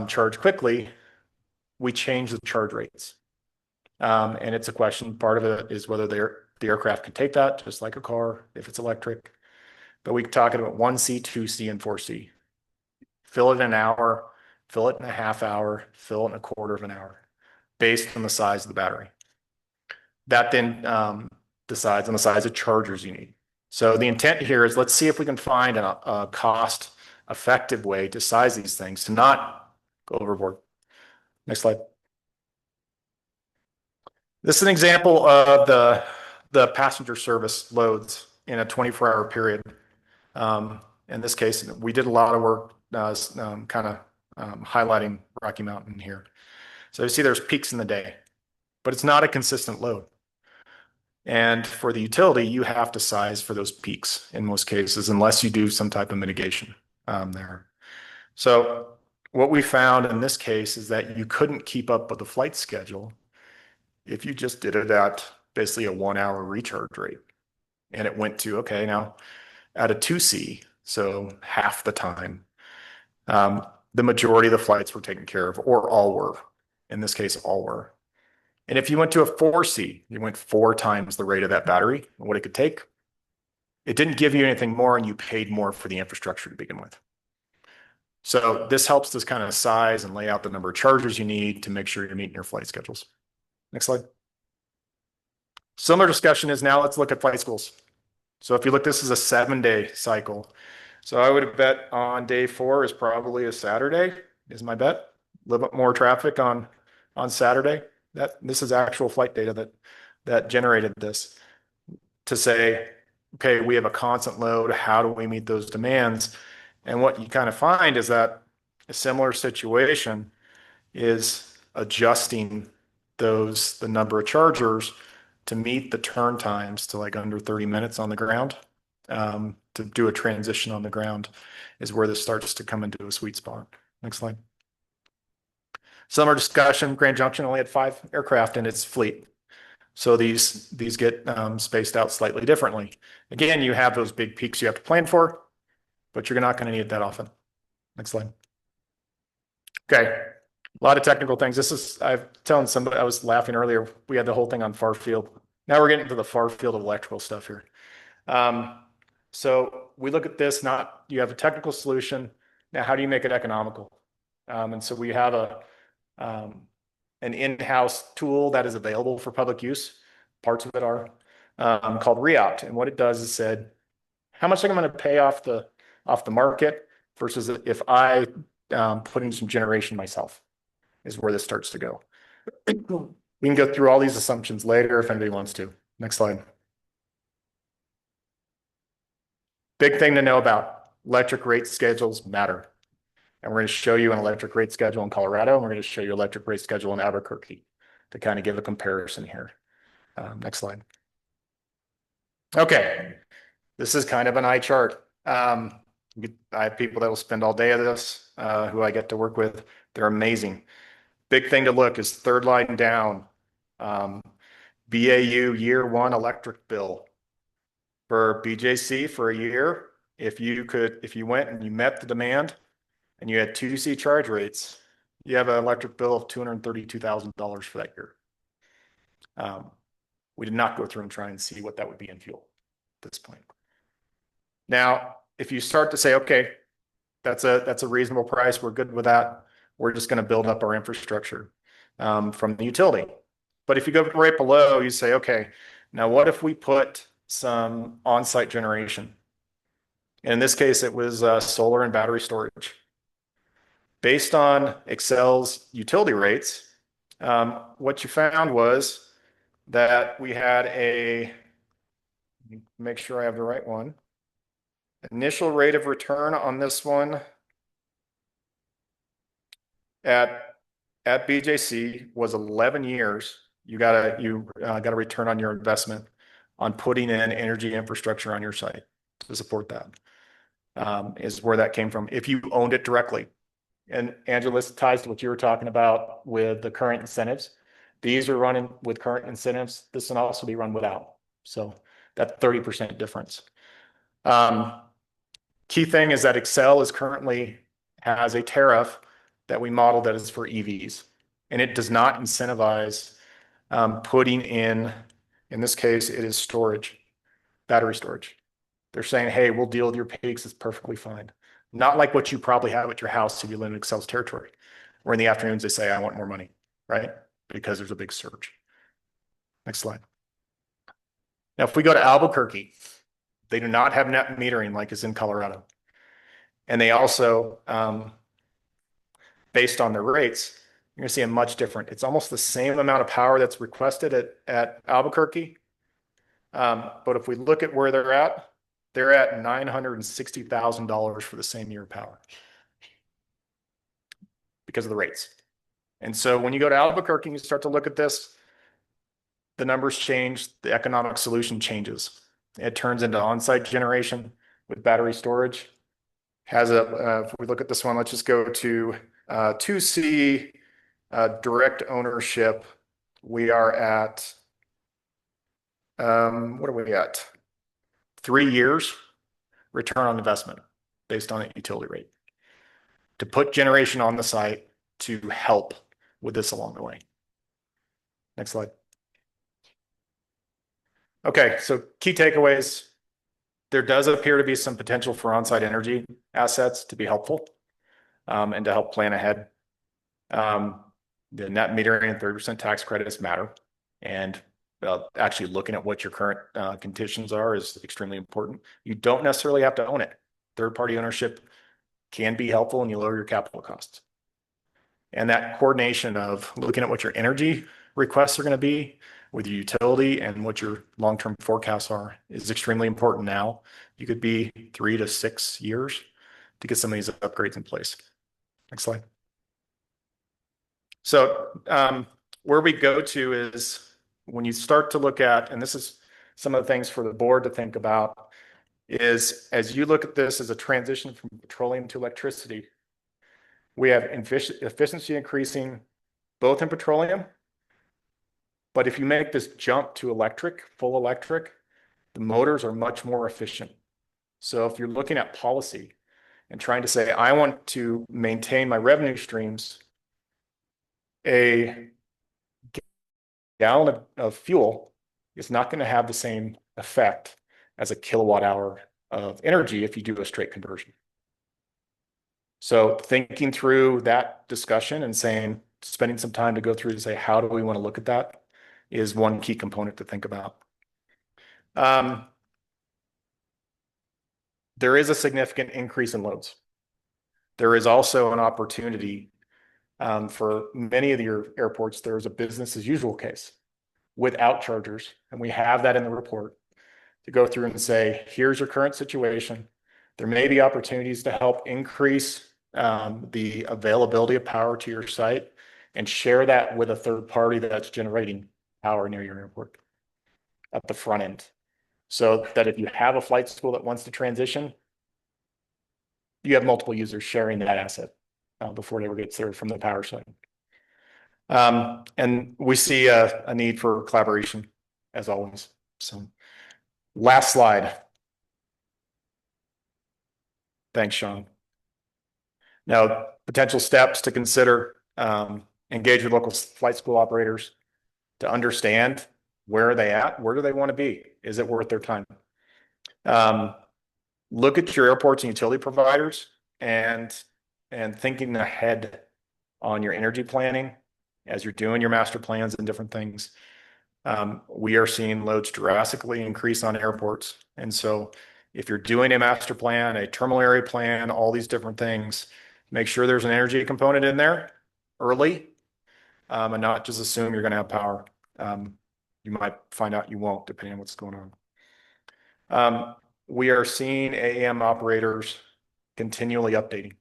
charge quickly, we change the charge rates. And it's a question, part of it is whether the aircraft can take that, just like a car, if it's electric. But we talk about 1C, 2C, and 4C. Fill it in an hour, fill it in a half hour, fill it in a quarter of an hour, based on the size of the battery. That then decides on the size of chargers you need. So the intent here is let's see if we can find a cost-effective way to size these things to not go overboard. Next slide. This is an example of the passenger service loads in a 24-hour period. In this case, we did a lot of work highlighting Rocky Mountain here. So you see there's peaks in the day, but it's not a consistent load. And for the utility, you have to size for those peaks in most cases, unless you do some type of mitigation there. So what we found in this case is that you couldn't keep up with the flight schedule if you just did it at basically a 1 hour recharge rate. And it went to, okay, now at a 2C, so half the time, the majority of the flights were taken care of, or all were. In this case, all were. And if you went to a 4C, you went 4 times the rate of that battery and what it could take. It didn't give you anything more, and you paid more for the infrastructure to begin with. So this helps us kind of size and lay out the number of chargers you need to make sure you're meeting your flight schedules. Next slide. Similar discussion is now let's look at flight schools. So if you look, this is a 7-day cycle. So I would bet on day 4 is probably a Saturday, is my bet. A little bit more traffic on Saturday. This is actual flight data that generated this to say, okay, we have a constant load. How do we meet those demands? And what you kind of find is that a similar situation is adjusting the number of chargers to meet the turn times to like under 30 minutes on the ground. To do a transition on the ground is where this starts to come into a sweet spot. Next slide. Summer discussion, Grand Junction only had 5 aircraft in its fleet. So these get spaced out slightly differently. Again, you have those big peaks you have to plan for, but you're not going to need it that often. Next slide. Okay, a lot of technical things. I'm telling somebody, I was laughing earlier, we had the whole thing on far field. Now we're getting into the far field of electrical stuff here. So we look at this, you have a technical solution. Now, how do you make it economical? And so we have an in-house tool that is available for public use. Parts of it are called Reopt. And what it does is said, how much am I going to pay off the market versus if I put in some generation myself is where this starts to go. We can go through all these assumptions later if anybody wants to. Next slide. Big thing to know about electric rate schedules matter. And we're going to show you an electric rate schedule in Colorado, and we're going to show you electric rate schedule in Albuquerque to kind of give a comparison here. Next slide. Okay, this is kind of an eye chart. I have people that will spend all day at this, who I get to work with. They're amazing. Big thing to look is third line down. BAU year 1 electric bill for BJC for a year. If you went and you met the demand and you had 2C charge rates, you have an electric bill of $232,000 for that year. We did not go through and try and see what that would be in fuel at this point. Now, if you start to say, okay, that's a reasonable price, we're good with that. We're just going to build up our infrastructure from the utility. But if you go right below, you say, okay, now what if we put some on-site generation? And in this case, it was solar and battery storage. Based on Excel's utility rates, what you found was that we had make sure I have the right one. Initial rate of return on this one at BJC was 11 years. You got a return on your investment on putting in energy infrastructure on your site to support that. Is where that came from. If you owned it directly. And Angela, this ties to what you were talking about with the current incentives. These are running with current incentives. This can also be run without. So that 30% difference. Key thing is that Excel currently has a tariff that we model that is for EVs. And it does not incentivize putting in this case, it is storage, battery storage. They're saying, hey, we'll deal with your peaks. It's perfectly fine. Not like what you probably have at your house if you live in Excel's territory, where in the afternoons they say, I want more money, right? Because there's a big surge. Next slide. Now, if we go to Albuquerque, they do not have net metering like is in Colorado. And they also, based on their rates, you're going to see a much different. It's almost the same amount of power that's requested at Albuquerque. But if we look at where they're at $960,000 for the same year of power because of the rates. And so when you go to Albuquerque and you start to look at this, the numbers change, the economic solution changes. It turns into on-site generation with battery storage. If we look at this one, let's just go to 2C direct ownership. We are at, what are we at? 3 years return on investment based on a utility rate to put generation on the site to help with this along the way. Next slide. Okay, so key takeaways. There does appear to be some potential for on-site energy assets to be helpful and to help plan ahead. The net metering and 30% tax credits matter. And actually looking at what your current conditions are is extremely important. You don't necessarily have to own it. Third-party ownership can be helpful and you lower your capital costs. And that coordination of looking at what your energy requests are going to be with your utility and what your long-term forecasts are is extremely important now. You could be 3 to 6 years to get some of these upgrades in place. Next slide. So where we go to is when you start to look at, and this is some of the things for the board to think about, is as you look at this as a transition from petroleum to electricity, we have efficiency increasing both in petroleum, but if you make this jump to electric, full electric, the motors are much more efficient. So if you're looking at policy and trying to say, I want to maintain my revenue streams, a gallon of fuel is not going to have the same effect as a kilowatt hour of energy if you do a straight conversion. So thinking through that discussion and saying, spending some time to go through to say, how do we want to look at that is one key component to think about. There is a significant increase in loads. There is also an opportunity for many of your airports, there is a business as usual case without chargers. And we have that in the report to go through and say, here's your current situation. There may be opportunities to help increase the availability of power to your site and share that with a third party that's generating power near your airport at the front end. So that if you have a flight school that wants to transition, you have multiple users sharing that asset before it ever gets there from the power side. And we see a need for collaboration as always. So last slide. Thanks, Sean. Now, potential steps to consider, engage with local flight school operators to understand where are they at, where do they want to be? Is it worth their time? Look at your airports and utility providers and thinking ahead on your energy planning as you're doing your master plans and different things. We are seeing loads drastically increase on airports. And so if you're doing a master plan, a terminal area plan, all these different things, make sure there's an energy component in there early and not just assume you're going to have power. You might find out you won't, depending on what's going on. We are seeing AAM operators continually updating.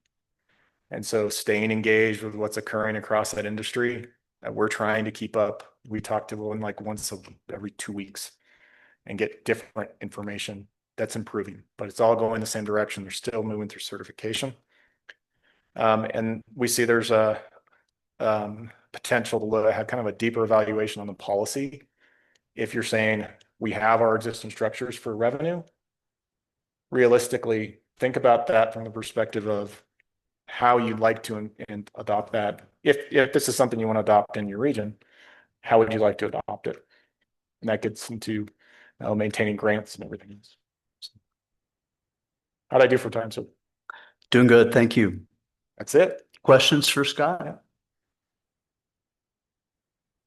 And so staying engaged with what's occurring across that industry, we're trying to keep up. We talk to them like once every 2 weeks and get different information that's improving, but it's all going the same direction. They're still moving through certification. And we see there's a potential to have kind of a deeper evaluation on the policy. If you're saying we have our existing structures for revenue, realistically, think about that from the perspective of how you'd like to adopt that. If this is something you want to adopt in your region, how would you like to adopt it? And that gets into maintaining grants and everything else. How'd I do for time, sir? Doing good. Thank you. That's it. Questions for Scott?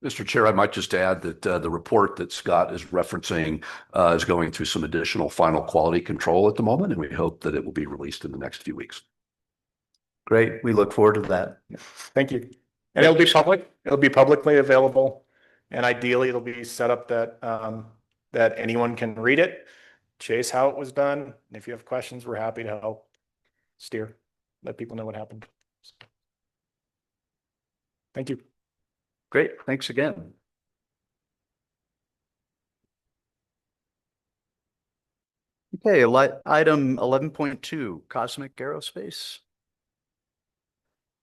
Mr. Chair, I might just add that the report that Scott is referencing is going through some additional final quality control at the moment, and we hope that it will be released in the next few weeks. Great. We look forward to that. Thank you. And it'll be public. It'll be publicly available. And ideally, it'll be set up that that anyone can read it, chase how it was done. And if you have questions, we're happy to help steer, let people know what happened. Thank you. Great. Thanks again. Okay, item 11.2, Cosmic Aerospace.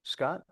Scott?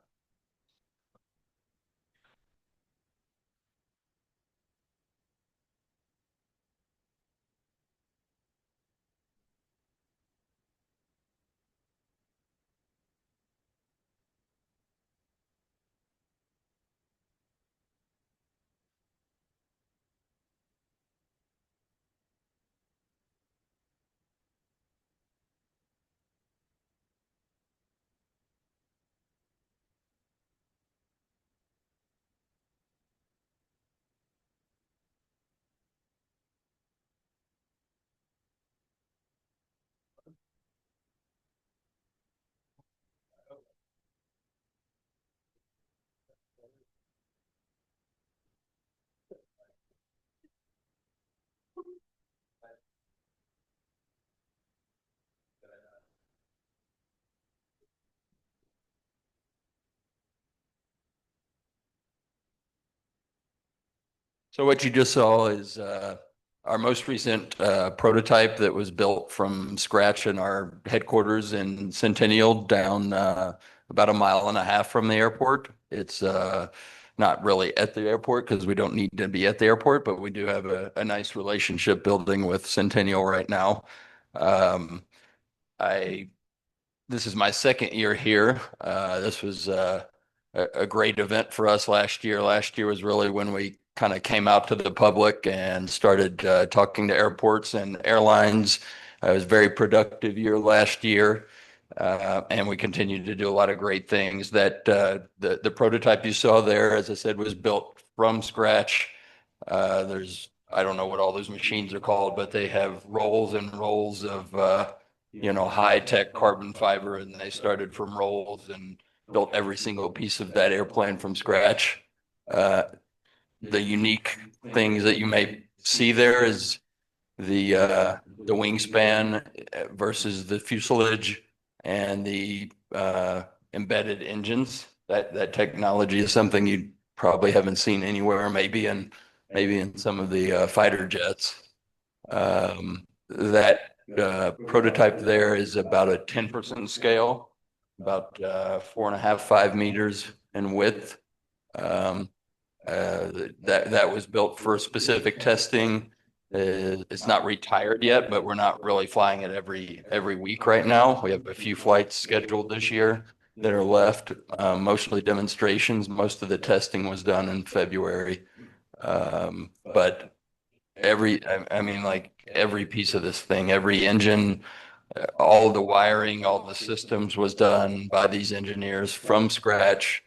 So what you just saw is our most recent prototype that was built from scratch in our headquarters in Centennial down about 1.5 miles from the airport. It's not really at the airport because we don't need to be at the airport, but we do have a nice relationship building with Centennial right now. This is my second year here. This was a great event for us last year. Last year was really when we kind of came out to the public and started talking to airports and airlines. It was a very productive year last year. And we continued to do a lot of great things. The prototype you saw there, as I said, was built from scratch. I don't know what all those machines are called, but they have rolls and rolls of high-tech carbon fiber, and they started from rolls and built every single piece of that airplane from scratch. The unique things that you may see there is the wingspan versus the fuselage and the embedded engines. That technology is something you probably haven't seen anywhere, maybe in some of the fighter jets. That prototype there is about a 10% scale, about 4.5, 5 meters in width. That was built for specific testing. It's not retired yet, but we're not really flying it every week right now. We have a few flights scheduled this year that are left, mostly demonstrations. Most of the testing was done in February. But every piece of this thing, every engine, all the wiring, all the systems was done by these engineers from scratch,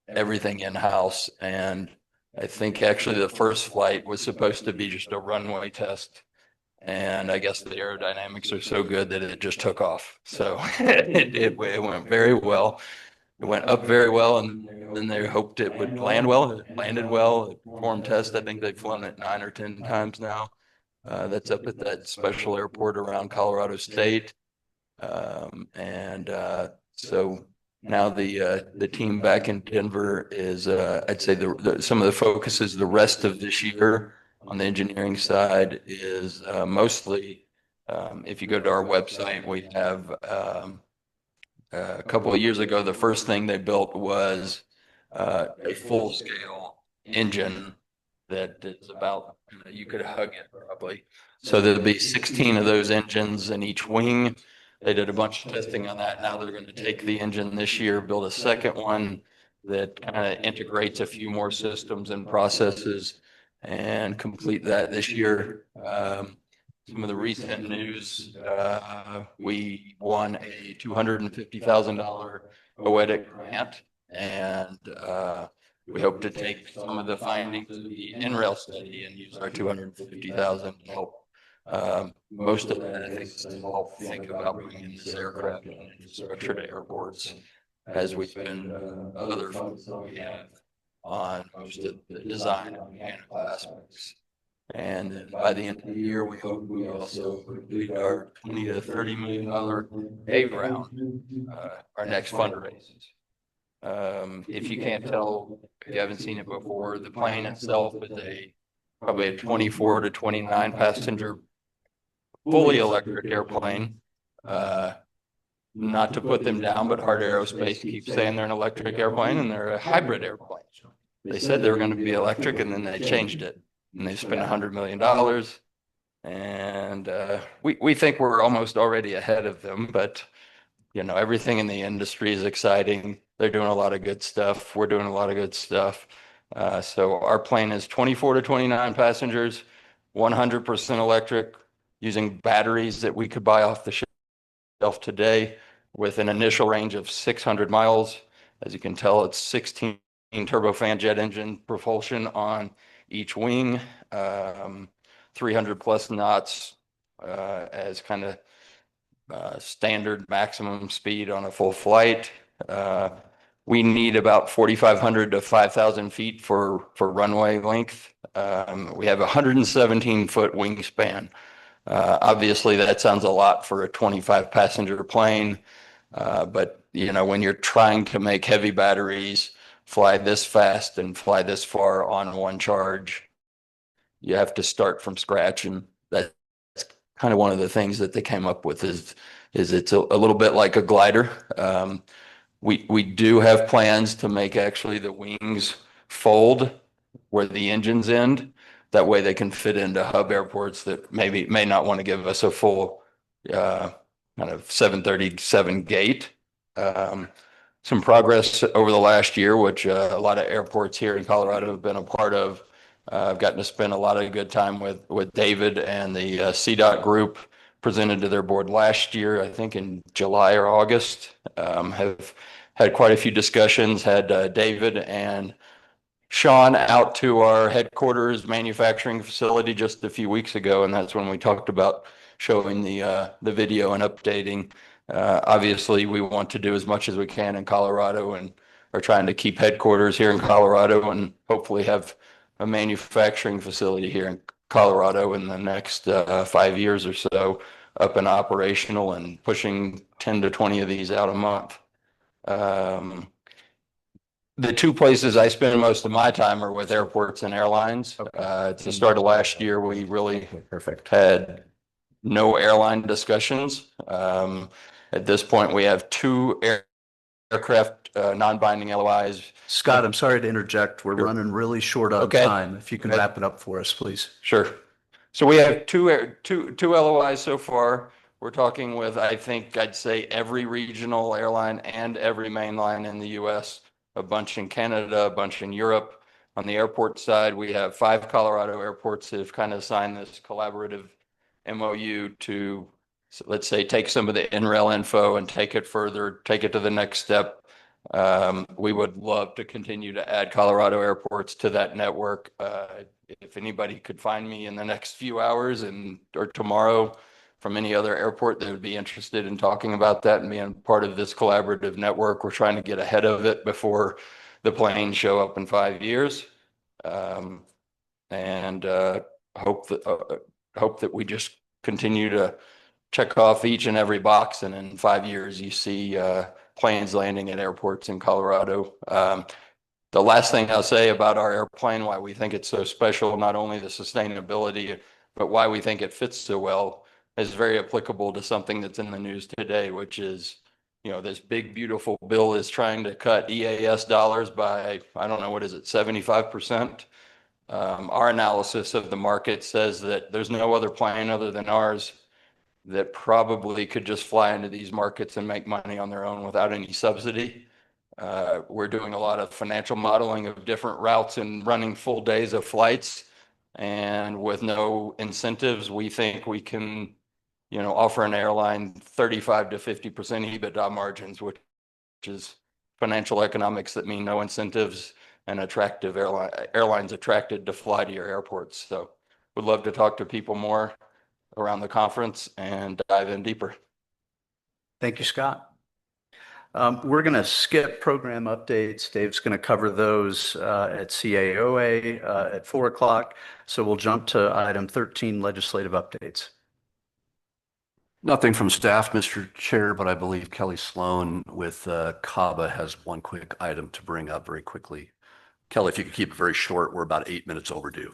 everything in-house. And I think actually the first flight was supposed to be just a runway test. And I guess the aerodynamics are so good that it just took off. So it went very well. It went up very well, and then they hoped it would land well. It landed well. It performed tests. I think they've flown it 9 or 10 times now. That's up at that special airport around Colorado State. So now the team back in Denver is, I'd say some of the focus is the rest of this year on the engineering side is mostly, if you go to our website, we have a couple of years ago, the first thing they built was a full-scale engine that is about, you could hug it probably. So there'll be 16 of those engines in each wing. They did a bunch of testing on that. Now they're going to take the engine this year, build a second one that kind of integrates a few more systems and processes and complete that this year. Some of the recent news, we won a $250,000 poetic grant, and we hope to take some of the findings of the NREL study and use our $250,000 to help. Most of that, I think, is to help think about bringing this aircraft and infrastructure to airports as we spend other funds that we have on most of the design and mechanical aspects. And then by the end of the year, we hope we also complete our $20 to $30 million A round, our next fundraisers. If you can't tell, if you haven't seen it before, the plane itself is probably a 24 to 29 passenger fully electric airplane. Not to put them down, but Hart Aerospace keeps saying they're an electric airplane, and they're a hybrid airplane. They said they were going to be electric, and then they changed it. And they spent $100 million. And we think we're almost already ahead of them, but everything in the industry is exciting. They're doing a lot of good stuff. We're doing a lot of good stuff. So our plane is 24 to 29 passengers, 100% electric, using batteries that we could buy off the shelf today with an initial range of 600 miles. As you can tell, it's 16 turbofan jet engine propulsion on each wing, 300 plus knots as kind of standard maximum speed on a full flight. We need about 4,500 to 5,000 feet for runway length. We have a 117-foot wingspan. Obviously, that sounds a lot for a 25-passenger plane, but when you're trying to make heavy batteries fly this fast and fly this far on one charge. You have to start from scratch, and that's kind of one of the things that they came up with is it's a little bit like a glider. We do have plans to make actually the wings fold where the engines end. That way they can fit into hub airports that may not want to give us a full kind of 737 gate. Some progress over the last year, which a lot of airports here in Colorado have been a part of. I've gotten to spend a lot of good time with David and the CDOT group. Presented to their board last year, I think in July or August. Have had quite a few discussions, had David and Sean out to our headquarters manufacturing facility just a few weeks ago, and that's when we talked about showing the video and updating. Obviously, we want to do as much as we can in Colorado and are trying to keep headquarters here in Colorado and hopefully have a manufacturing facility here in Colorado in the next 5 years or so up and operational and pushing 10 to 20 of these out a month. The two places I spend most of my time are with airports and airlines. At the start of last year, we really had no airline discussions. At this point, we have two aircraft non-binding LOIs. Scott, I'm sorry to interject. We're running really short on time. If you can wrap it up for us, please. Sure. So we have two LOIs so far. We're talking with, I think I'd say every regional airline and every mainline in the US, a bunch in Canada, a bunch in Europe. On the airport side, we have 5 Colorado airports that have kind of signed this collaborative MOU to, let's say, take some of the in-rail info and take it further, take it to the next step. We would love to continue to add Colorado airports to that network. If anybody could find me in the next few hours or tomorrow from any other airport that would be interested in talking about that and being part of this collaborative network, we're trying to get ahead of it before the planes show up in 5 years. And hope that we just continue to check off each and every box, and in 5 years you see planes landing at airports in Colorado. The last thing I'll say about our airplane, why we think it's so special, not only the sustainability, but why we think it fits so well, is very applicable to something that's in the news today, which is, this big, beautiful bill is trying to cut EAS dollars by, I don't know, what is it, 75%? Our analysis of the market says that there's no other plane other than ours that probably could just fly into these markets and make money on their own without any subsidy. We're doing a lot of financial modeling of different routes and running full days of flights. And with no incentives, we think we can, offer an airline 35 to 50% EBITDA margins, which is financial economics that mean no incentives and attractive airlines attracted to fly to your airports. So would love to talk to people more around the conference and dive in deeper. Thank you, Scott. We're going to skip program updates. Dave's going to cover those at CAOA at 4 o'clock. So we'll jump to item 13, legislative updates. Nothing from staff, Mr. Chair, but I believe Kelly Sloan with CABA has one quick item to bring up very quickly. Kelly, if you could keep it very short, we're about 8 minutes overdue.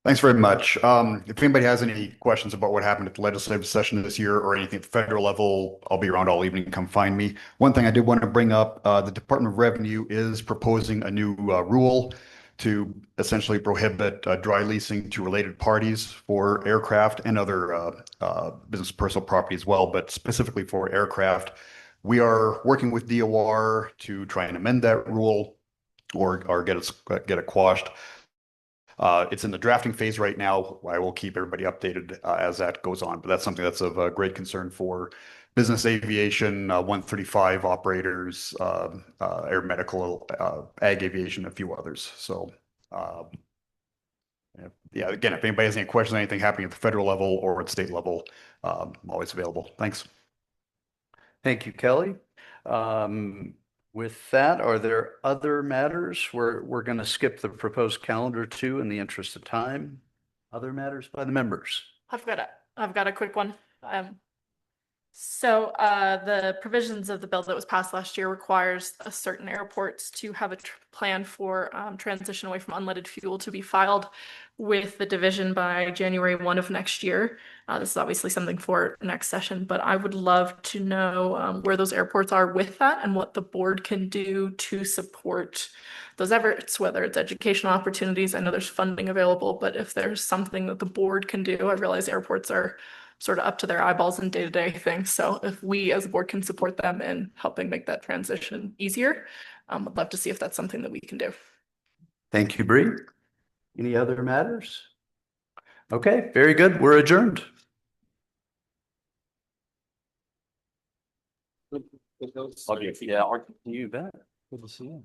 Thanks very much. If anybody has any questions about what happened at the legislative session this year or anything at the federal level, I'll be around all evening. Come find me. One thing I did want to bring up, the Department of Revenue is proposing a new rule to essentially prohibit dry leasing to related parties for aircraft and other business personal property as well, but specifically for aircraft. We are working with DOR to try and amend that rule or get it quashed. It's in the drafting phase right now. I will keep everybody updated as that goes on, but that's something that's of great concern for business aviation, 135 operators, air medical, ag aviation, a few others. So, yeah, again, if anybody has any questions, anything happening at the federal level or at state level, I'm always available. Thanks. Thank you, Kelly. With that, are there other matters? We're going to skip the proposed calendar too in the interest of time. Other matters by the members? I've got a quick one. The provisions of the bill that was passed last year requires certain airports to have a plan for transition away from unleaded fuel to be filed with the division by January 1 of next year. This is obviously something for next session, but I would love to know where those airports are with that and what the board can do to support those efforts, whether it's educational opportunities. I know there's funding available, but if there's something that the board can do, I realize airports are sort of up to their eyeballs in day-to-day things. So if we as a board can support them in helping make that transition easier, I'd love to see if that's something that we can do. Thank you, Bree. Any other matters? Okay, very good. We're adjourned. Yeah, you bet. Good to see you.